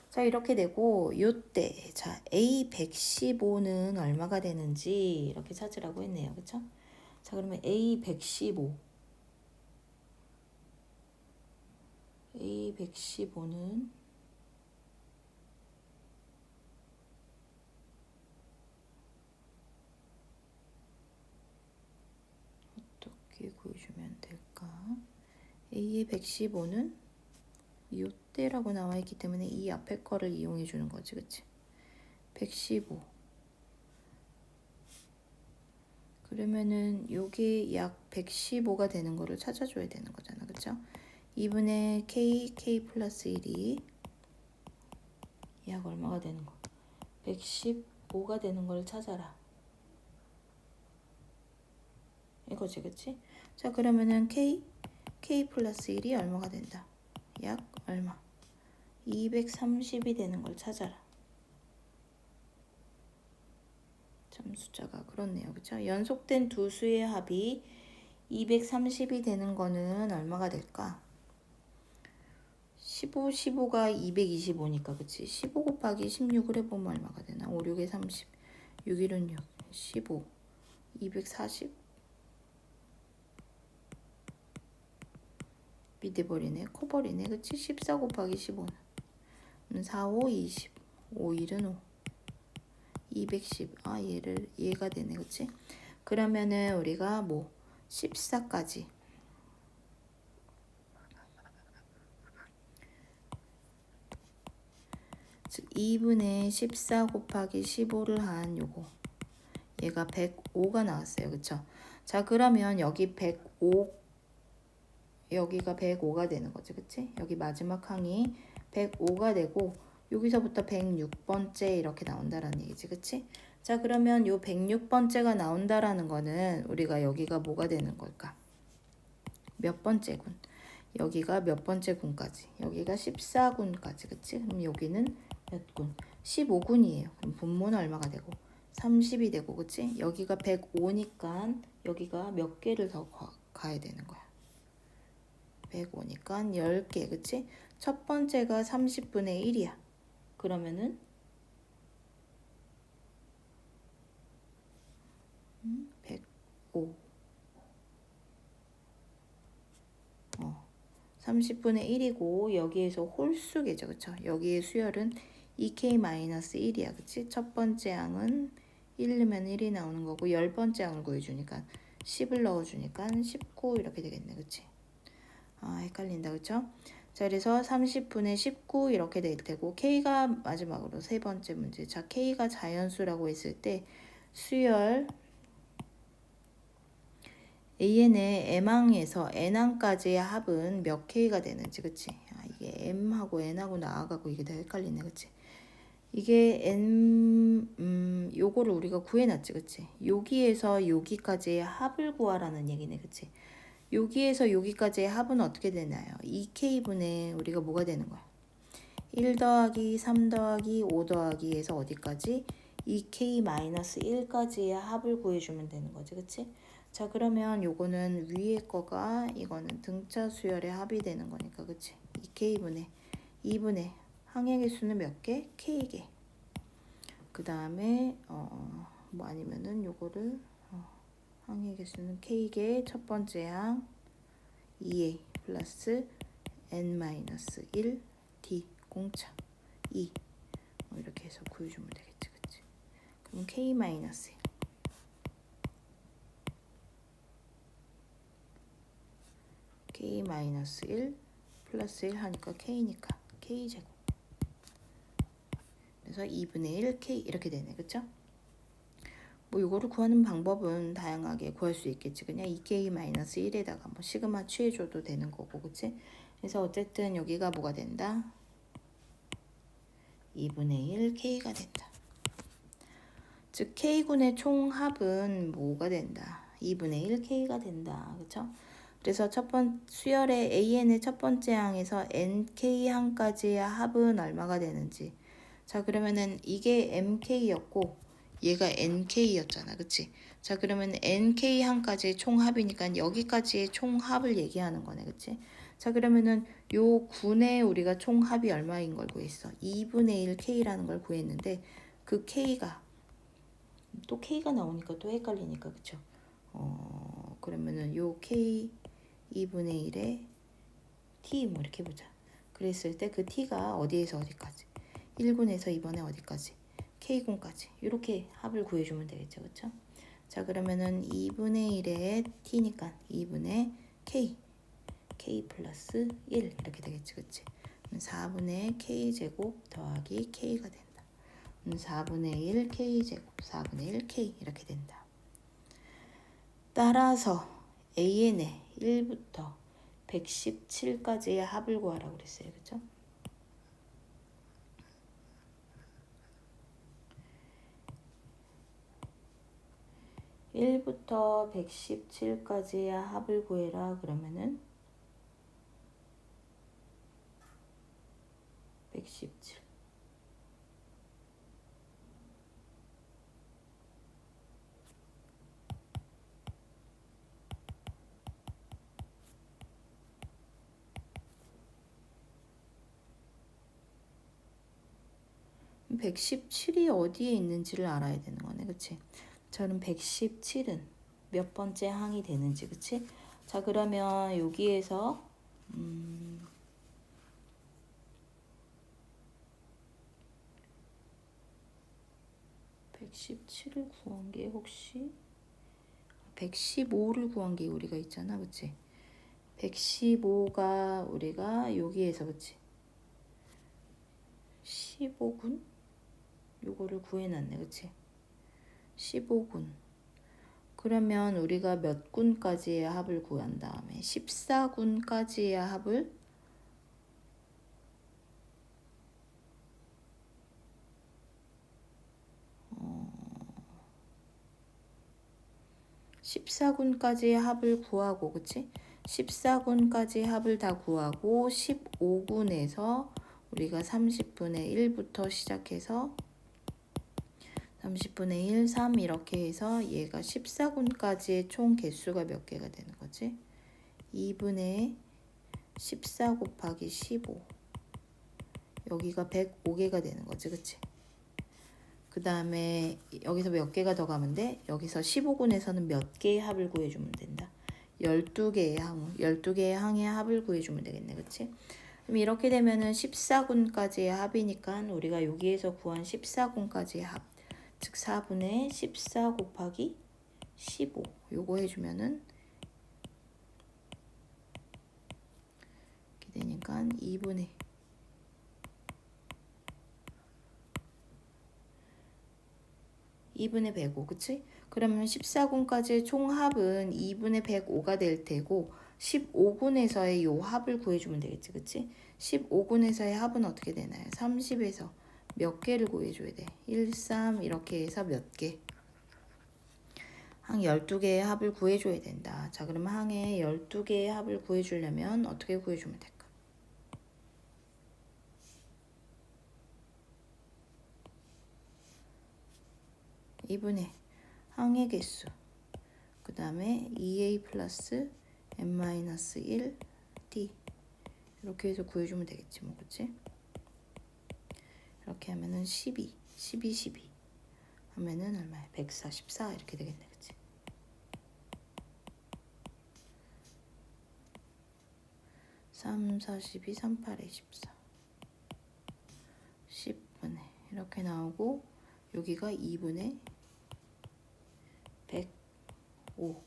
자, 이렇게 되고 요때 자 A115는 얼마가 되는지 이렇게 찾으라고 했네요. 그쵸? 자, 그러면 A115는 어떻게 구해주면 될까? A의 115는 요때라고 나와 있기 때문에 이 앞에 거를 이용해 주는 거지. 그치? 115. 그러면은 요게 약 115가 되는 거를 찾아줘야 되는 거잖아. 그쵸? 2분의 k 플러스 1이 약 얼마가 되는 거? 115가 되는 걸 찾아라. 이거지. 그치? 자, 그러면은 k 플러스 1이 얼마가 된다? 약 얼마? 230이 되는 걸 찾아라. 참 숫자가 그렇네요. 그쵸? 연속된 두 수의 합이 230이 되는 거는 얼마가 될까? 15가 225니까 그치? 15 곱하기 16을 해보면 얼마가 되나? 5, 6에 30, 6, 1은 6, 15, 240 밑에 버리네. 커버리네. 그치? 14 곱하기 15는 4, 5, 20, 5, 1은 5, 210. 아, 얘가 되네. 그치? 그러면은 우리가 뭐 14까지 즉 2분의 14 곱하기 15를 한 요거 얘가 105가 나왔어요. 그쵸? 자, 그러면 여기 105 여기가 105가 되는 거죠. 그치? 여기 마지막 항이 105가 되고 여기서부터 106번째 이렇게 나온다라는 얘기지. 그치? 자, 그러면 요 106번째가 나온다라는 거는 우리가 여기가 뭐가 되는 걸까? 몇 번째 군? 여기가 몇 번째 군까지? 여기가 14군까지. 그치? 그럼 여기는 몇 군? 15군이에요. 그럼 분모는 얼마가 되고? 30이 되고. 그치? 여기가 105니까 여기가 몇 개를 더 가야 되는 거야. 105니까 10개. 그치? 첫 번째가 30분의 1이야. 그러면은 105 30분의 1이고 여기에서 홀수겠죠. 그쵸? 여기의 수열은 2k-1이야. 그치? 첫 번째 항은 1 넣으면 1이 나오는 거고 10번째 항을 구해주니까 10을 넣어주니까 19 이렇게 되겠네. 그치? 아, 헷갈린다. 그쵸? 자, 그래서 30분의 19 이렇게 되고 k가 마지막으로 세 번째 문제. 자, k가 자연수라고 했을 때 수열 AN의 M항에서 N항까지의 합은 몇 K가 되는지. 그치? 아, 이게 M하고 N하고 나아가고 이게 다 헷갈리네. 그치? 이게 요거를 우리가 구해놨지. 그치? 여기에서 여기까지의 합을 구하라는 얘기네. 그치? 여기에서 여기까지의 합은 어떻게 되나요? 2K분의 우리가 뭐가 되는 거야? 1 더하기 3 더하기 5 더하기에서 어디까지? 2K-1까지의 합을 구해주면 되는 거지. 그치? 자, 그러면 요거는 위에 거가 이거는 등차 수열의 합이 되는 거니까. 그치? 2K분의 2분의 항의 개수는 몇 개? K개. 그 다음에 뭐 아니면은 요거를 항의 개수는 K개 첫 번째 항 2a 플러스 n-1 d 공차 2 이렇게 해서 구해주면 되겠지, 그치? 그럼 k-1 k-1 플러스 1 하니까 k니까 k제곱. 그래서 2분의 1 k 이렇게 되네, 그쵸? 뭐 이거를 구하는 방법은 다양하게 구할 수 있겠지. 그냥 2k-1에다가 뭐 시그마 취해줘도 되는 거고, 그치? 그래서 어쨌든 여기가 뭐가 된다? 2분의 1 k가 된다. 즉 k군의 총합은 뭐가 된다? 2분의 1 k가 된다. 그쵸? 그래서 수열의 AN의 첫 번째 항에서 NK 항까지의 합은 얼마가 되는지. 자, 그러면은 이게 MK였고 얘가 NK였잖아. 그치? 자, 그러면 NK 항까지의 총합이니까 여기까지의 총합을 얘기하는 거네. 그치? 자, 그러면은 요 군의 우리가 총합이 얼마인 걸 구했어? 2분의 1 K라는 걸 구했는데 그 K가 또 K가 나오니까 또 헷갈리니까, 그쵸? 그러면은 요 K 2분의 1에 T 뭐 이렇게 보자. 그랬을 때 그 T가 어디에서 어디까지? 1군에서 이번에 어디까지? K군까지. 이렇게 합을 구해주면 되겠죠, 그쵸? 자, 그러면은 2분의 1에 T니까 2분의 K 플러스 1 이렇게 되겠지, 그치? 4분의 K제곱 더하기 K가 된다. 4분의 1 K제곱 4분의 1 K 이렇게 된다. 따라서 AN의 1부터 117까지의 합을 구하라고 그랬어요. 그쵸? (1부터 117까지의 합을 구해라) 그러면은 117 117이 어디에 있는지를 알아야 되는 거네. 그치? 저는 117은 몇 번째 항이 되는지, 그치? 자, 그러면 여기에서 117을 구한 게 혹시 115를 구한 게 우리가 있잖아. 그치? 115가 우리가 여기에서, 그치? 15군? 요거를 구해놨네. 그치? 15군. 그러면 우리가 몇 군까지의 합을 구한 다음에 14군까지의 합을 14군까지의 합을 구하고, 그치? 14군까지 합을 다 구하고 15군에서 우리가 30분의 1부터 시작해서 30분의 1, 3 이렇게 해서 얘가 14군까지의 총 개수가 몇 개가 되는 거지? 2분의 14 곱하기 15 여기가 105개가 되는 거지, 그치? 그 다음에 여기서 몇 개가 더 가면 돼? 여기서 15군에서는 몇 개의 합을 구해주면 된다? 12개의 항, 12개의 항의 합을 구해주면 되겠네, 그치? 그럼 이렇게 되면은 14군까지의 합이니까 우리가 여기에서 구한 14군까지의 합, 즉 4분의 14 곱하기 15 요거 해주면은 이렇게 되니까 2분의 105, 그치? 그러면 14군까지의 총합은 2분의 105가 될 테고 15군에서의 요 합을 구해주면 되겠지, 그치? 15군에서의 합은 어떻게 되나요? 30에서 몇 개를 구해줘야 돼? 1, 3 이렇게 해서 몇 개? 항 12개의 합을 구해줘야 된다. 자, 그럼 항에 12개의 합을 구해주려면 어떻게 구해주면 될까? 2분의 항의 개수 그 다음에 2a 플러스 n-1 d 이렇게 해서 구해주면 되겠지 뭐, 그치? 이렇게 하면은 12 하면은 얼마야? 144 이렇게 되겠네, 그치? 3, 4, 12, 3, 8에 14 10분의 이렇게 나오고 여기가 2분의 105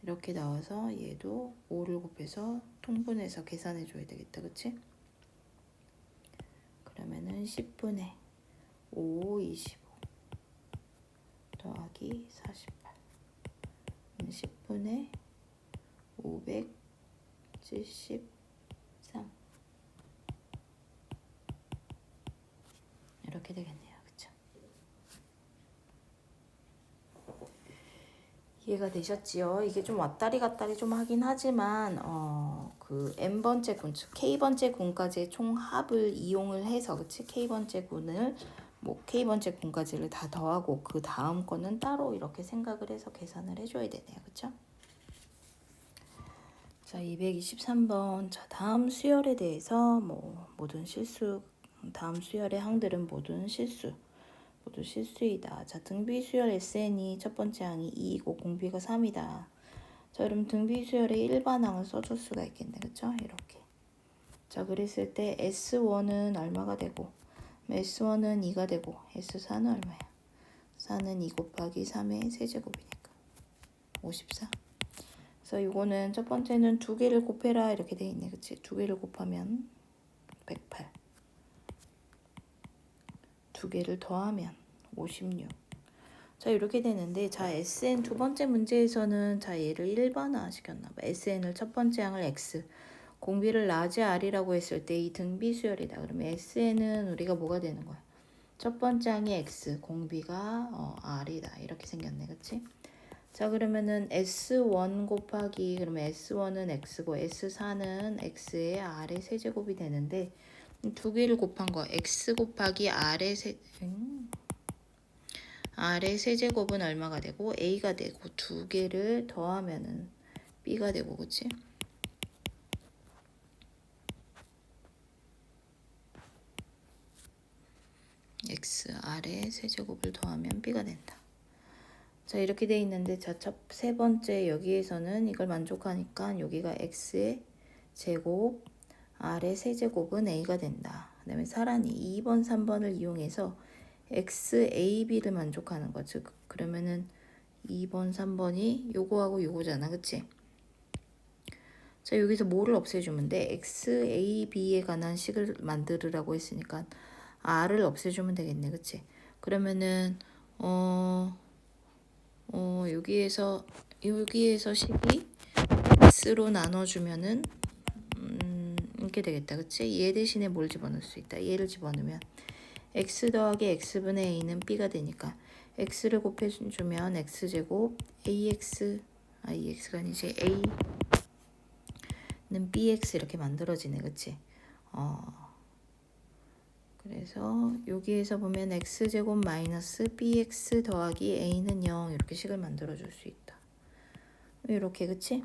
이렇게 나와서 얘도 5를 곱해서 통분해서 계산해 줘야 되겠다. 그치? 그러면은 10분의 5, 25 더하기 48 10분의 573 이렇게 되겠네요. 그쵸? 이해가 되셨지요? 이게 좀 왔다리 갔다리 좀 하긴 하지만 그 n번째 군, k번째 군까지의 총 합을 이용을 해서 그치? k번째 군을 뭐 k번째 군까지를 다 더하고 그 다음 거는 따로 이렇게 생각을 해서 계산을 해줘야 되네요. 그쵸? 자, 223번. 자, 다음 수열에 대해서 뭐 모든 실수, 다음 수열의 항들은 모두 실수이다. 자, 등비 수열 SN이 첫 번째 항이 2이고 공비가 3이다. 자, 그럼 등비 수열의 일반항을 써줄 수가 있겠네. 그쵸? 이렇게. 자, 그랬을 때 S1은 얼마가 되고 S1은 2가 되고 S4는 얼마야? 4는 2 곱하기 3의 세제곱이니까 54. 그래서 이거는 첫 번째는 두 개를 곱해라 이렇게 돼 있네. 그치? 두 개를 곱하면 108. 두 개를 더하면 56. 자, 이렇게 되는데, 자, SN 두 번째 문제에서는 자, 얘를 일반화 시켰나봐. SN을 첫 번째 항을 X, 공비를 라지 R이라고 했을 때 이 등비 수열이다. 그러면 SN은 우리가 뭐가 되는 거야? 첫 번째 항이 X, 공비가 R이다. 이렇게 생겼네. 그치? 자, 그러면은 S1 곱하기, 그러면 S1은 X고 S4는 X의 R의 세제곱이 되는데, 두 개를 곱한 거, X 곱하기 R의 세제곱은 얼마가 되고 A가 되고 두 개를 더하면은 B가 되고 그치? X, R의 세제곱을 더하면 B가 된다. 자, 이렇게 돼 있는데 자, 세 번째 여기에서는 이걸 만족하니까 여기가 X의 제곱, R의 세제곱은 A가 된다. 그 다음에 사란이 2번, 3번을 이용해서 X, A, B를 만족하는 거죠. 그러면은 2번, 3번이 요거하고 요거잖아. 그치? 자, 여기서 뭐를 없애주면 돼? X, A, B에 관한 식을 만들으라고 했으니까 R을 없애주면 되겠네. 그치? 그러면은 여기에서 식이 X로 나눠주면은 이렇게 되겠다. 그치? 얘 대신에 뭘 집어넣을 수 있다. 얘를 집어넣으면 X 더하기 X분의 A는 B가 되니까 X를 곱해주면 X제곱 EX가 아니지 A는 BX 이렇게 만들어지네. 그치? 그래서 여기에서 보면 X제곱 마이너스 BX 더하기 A는 0 이렇게 식을 만들어줄 수 있다. 이렇게. 그치?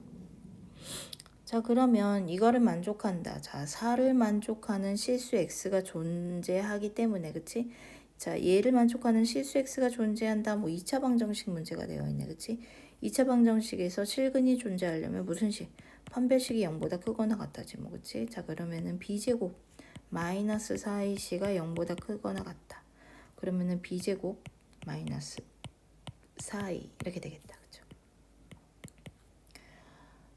자, 그러면 이거를 만족한다. 자, 4를 만족하는 실수 X가 존재하기 때문에. 그치? 자, 얘를 만족하는 실수 X가 존재한다. 뭐 2차 방정식 문제가 되어 있네. 그치? 2차 방정식에서 실근이 존재하려면 무슨 식? 판별식이 0보다 크거나 같다지. 뭐. 그치? 자, 그러면은 B제곱 마이너스 4AC가 0보다 크거나 같다. 그러면은 B제곱 마이너스 4A 이렇게 되겠다. 그쵸?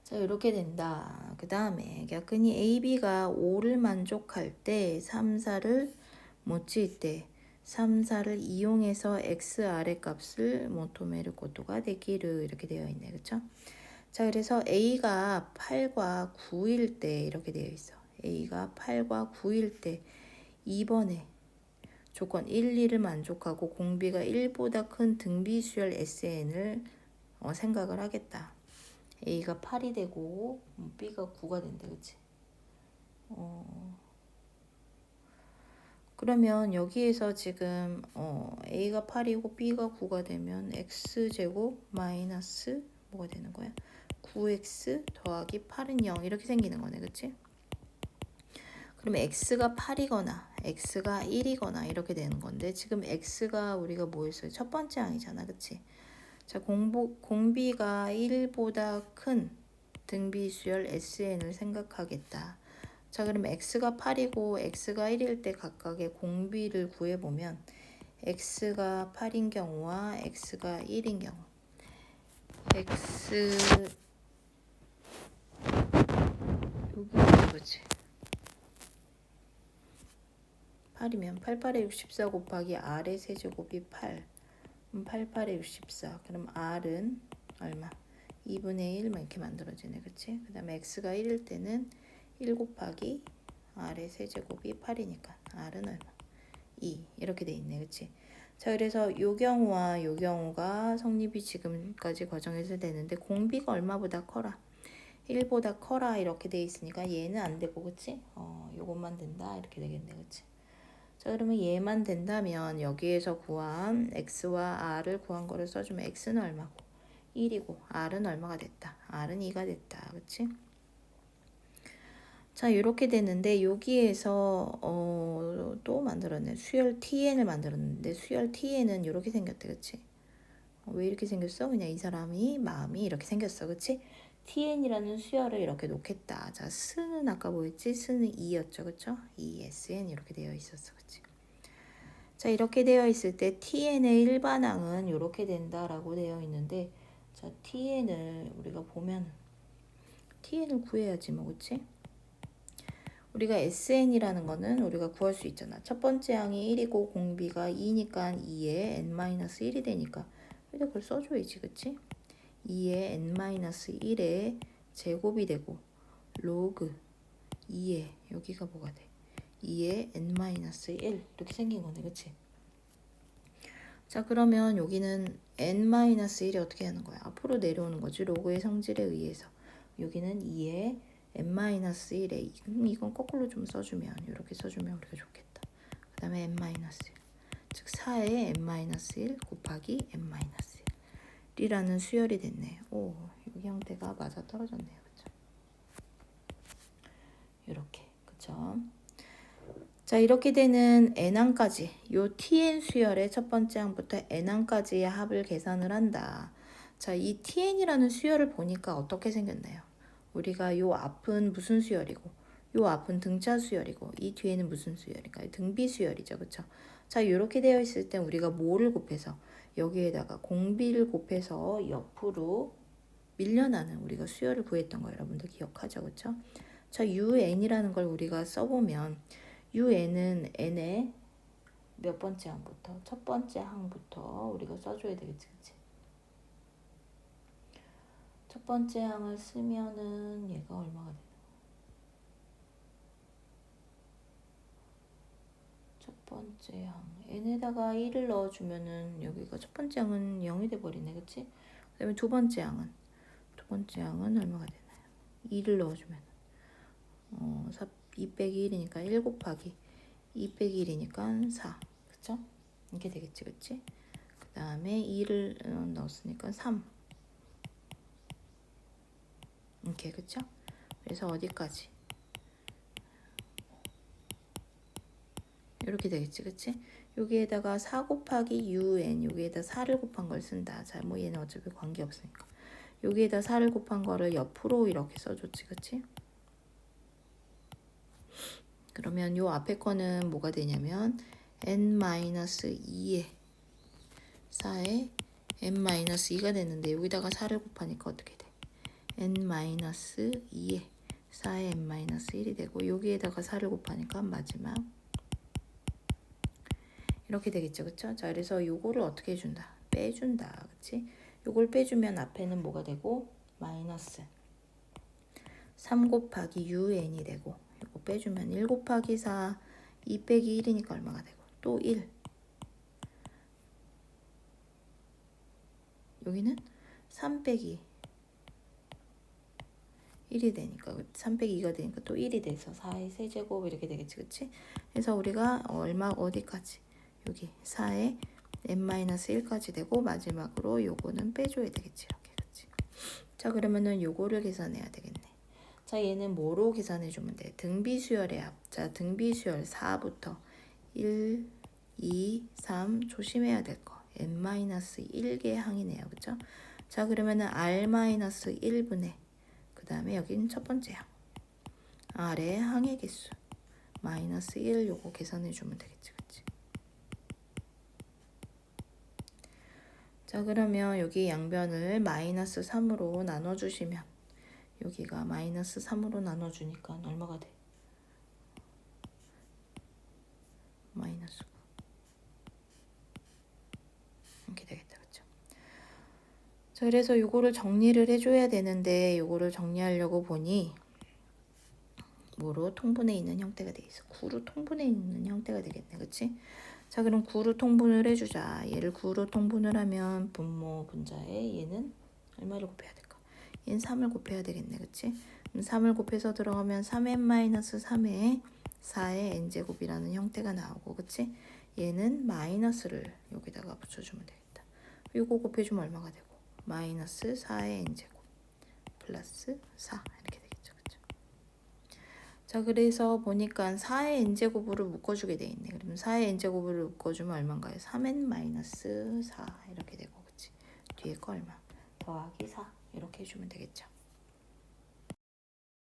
자, 이렇게 된다. 그 다음에 격근이 AB가 5를 만족할 때 3, 4를 못 칠 때 3, 4를 이용해서 XR의 값을 모토메르 고도가 되기를 이렇게 되어 있네. 그쵸? 자, 그래서 A가 8과 9일 때 이렇게 되어 있어. A가 8과 9일 때 2번에 조건 1, 2를 만족하고 공비가 1보다 큰 등비수열 SN을 생각을 하겠다. A가 8이 되고 B가 9가 된대. 그치? 그러면 여기에서 지금 A가 8이고 B가 9가 되면 X제곱 마이너스 뭐가 되는 거야? 9X 더하기 8은 0 이렇게 생기는 거네. 그치? 그러면 X가 8이거나 X가 1이거나 이렇게 되는 건데 지금 X가 우리가 뭐였어요? 첫 번째 항이잖아. 그치? 자, 공비가 1보다 큰 등비 수열 SN을 생각하겠다. 자, 그럼 x가 8이고 x가 1일 때 각각의 공비를 구해보면 x가 8인 경우와 x가 1인 경우 x 여기 뭐지? 8이면 88에 64 곱하기 r의 세제곱이 8. 88에 64. 그럼 r은 얼마? 2분의 1만 이렇게 만들어지네. 그치? 그 다음에 x가 1일 때는 1 곱하기 r의 세제곱이 8이니까 r은 얼마? 2. 이렇게 돼 있네. 그치? 자, 그래서 요 경우와 요 경우가 성립이 지금까지 과정에서 되는데 공비가 얼마보다 커라? 1보다 커라 이렇게 돼 있으니까 얘는 안 되고 그치? 요것만 된다 이렇게 되겠네. 그치? 자, 그러면 얘만 된다면 여기에서 구한 x와 r을 구한 거를 써주면 x는 얼마고 1이고 r은 얼마가 됐다. r은 2가 됐다. 그치? 자, 이렇게 되는데 여기에서 또 만들었네. 수열 tn을 만들었는데 수열 tn은 이렇게 생겼대. 그치? 왜 이렇게 생겼어? 그냥 이 사람이 마음이 이렇게 생겼어. 그치? tn이라는 수열을 이렇게 놓겠다. 자, 스는 아까 뭐였지? 스는 2였죠. 그쵸? 2sn 이렇게 되어 있었어. 그치? 자, 이렇게 되어 있을 때 tn의 일반항은 이렇게 된다라고 되어 있는데 자, tn을 우리가 보면 tn을 구해야지 뭐. 그치? 우리가 sn이라는 거는 우리가 구할 수 있잖아. 첫 번째 항이 1이고 공비가 2니까 2에 n-1이 되니까 근데 그걸 써줘야지. 그치? 2에 n-1의 제곱이 되고 로그 2에 여기가 뭐가 돼? 2에 n-1 이렇게 생긴 거네. 그치? 자, 그러면 여기는 n-1이 어떻게 하는 거야? 앞으로 내려오는 거지. 로그의 성질에 의해서. 여기는 2에 n-1에 이건 거꾸로 좀 써주면 이렇게 써주면 우리가 좋겠다. 그 다음에 n-1 즉 4에 n-1 곱하기 n-1이라는 수열이 됐네. 오, 여기 형태가 맞아 떨어졌네요. 그쵸? 이렇게. 그쵸? 자, 이렇게 되는 n항까지 요 tn 수열의 첫 번째 항부터 n항까지의 합을 계산을 한다. 자, 이 tn이라는 수열을 보니까 어떻게 생겼나요? 우리가 요 앞은 무슨 수열이고 요 앞은 등차 수열이고 이 뒤에는 무슨 수열인가요? 등비 수열이죠. 그쵸? 자, 이렇게 되어 있을 때 우리가 뭐를 곱해서 여기에다가 공비를 곱해서 옆으로 밀려나는 우리가 수열을 구했던 거 여러분들 기억하죠? 그쵸? 자, un이라는 걸 우리가 써보면 un은 n의 몇 번째 항부터? 첫 번째 항부터 우리가 써줘야 되겠지. 그치? 첫 번째 항을 쓰면은 얘가 얼마가 되나? 첫 번째 항 n에다가 1을 넣어주면은 여기가 첫 번째 항은 0이 돼버리네. 그치? 그 다음에 두 번째 항은 얼마가 되나요? 2를 넣어주면 2 빼기 1이니까 1 곱하기 2 빼기 1이니까 4. 그쵸? 이렇게 되겠지. 그치? 그 다음에 2를 넣었으니까 3. 이렇게. 그쵸? 그래서 어디까지? 이렇게 되겠지. 그치? 여기에다가 4 곱하기 un 여기에다 4를 곱한 걸 쓴다. 자, 뭐 얘는 어차피 관계없으니까 여기에다 4를 곱한 거를 옆으로 이렇게 써줬지. 그치? 그러면 요 앞에 거는 뭐가 되냐면 n-2에 4에 n-2가 됐는데 여기다가 4를 곱하니까 어떻게 돼? n-2에 4에 n-1이 되고 여기에다가 4를 곱하니까 마지막 이렇게 되겠죠. 그쵸? 자, 그래서 요거를 어떻게 해준다? 빼준다. 그치? 요걸 빼주면 앞에는 뭐가 되고 마이너스 3 곱하기 un이 되고 요거 빼주면 1 곱하기 4 2 빼기 1이니까 얼마가 되고 또 1 여기는 3 빼기 1이 되니까 3 빼기 2가 되니까 또 1이 돼서 4의 세제곱 이렇게 되겠지. 그치? 그래서 우리가 얼마 어디까지 여기 4에 n-1까지 되고 마지막으로 요거는 빼줘야 되겠지. 이렇게. 그치? 자, 그러면은 요거를 계산해야 되겠네. 자, 얘는 뭐로 계산해 주면 돼? 등비수열의 합. 자, 등비수열 4부터 1, 2, 3 조심해야 될 거. n-1개 항이네요. 그쵸? 자, 그러면은 r-1분의 그 다음에 여기는 첫 번째 항. 아래 항의 개수. 마이너스 1 요거 계산해 주면 되겠지. 그치? 자, 그러면 여기 양변을 마이너스 3으로 나눠주시면 여기가 마이너스 3으로 나눠주니까 얼마가 돼? 마이너스 9 이렇게 되겠다. 그쵸? 자, 그래서 요거를 정리를 해줘야 되는데 요거를 정리하려고 보니 뭐로 통분해 있는 형태가 돼 있어. 9로 통분해 있는 형태가 되겠네. 그치? 자, 그럼 9로 통분을 해주자. 얘를 9로 통분을 하면 분모 분자에 얘는 얼마를 곱해야 될까? 얘는 3을 곱해야 되겠네. 그치? 그럼 3을 곱해서 들어가면 3n-3에 4의 n제곱이라는 형태가 나오고, 그치? 얘는 마이너스를 여기다가 붙여주면 되겠다. 이거 곱해주면 얼마가 되고? 마이너스 4의 n제곱 플러스 4 이렇게 되겠죠. 그쵸? 자, 그래서 보니까 4의 n제곱으로 묶어주게 돼 있네. 그러면 4의 n제곱으로 묶어주면 얼마인가요? 3n-4 이렇게 되고, 그치? 뒤에 거 얼마? 더하기 4 이렇게 해주면 되겠죠.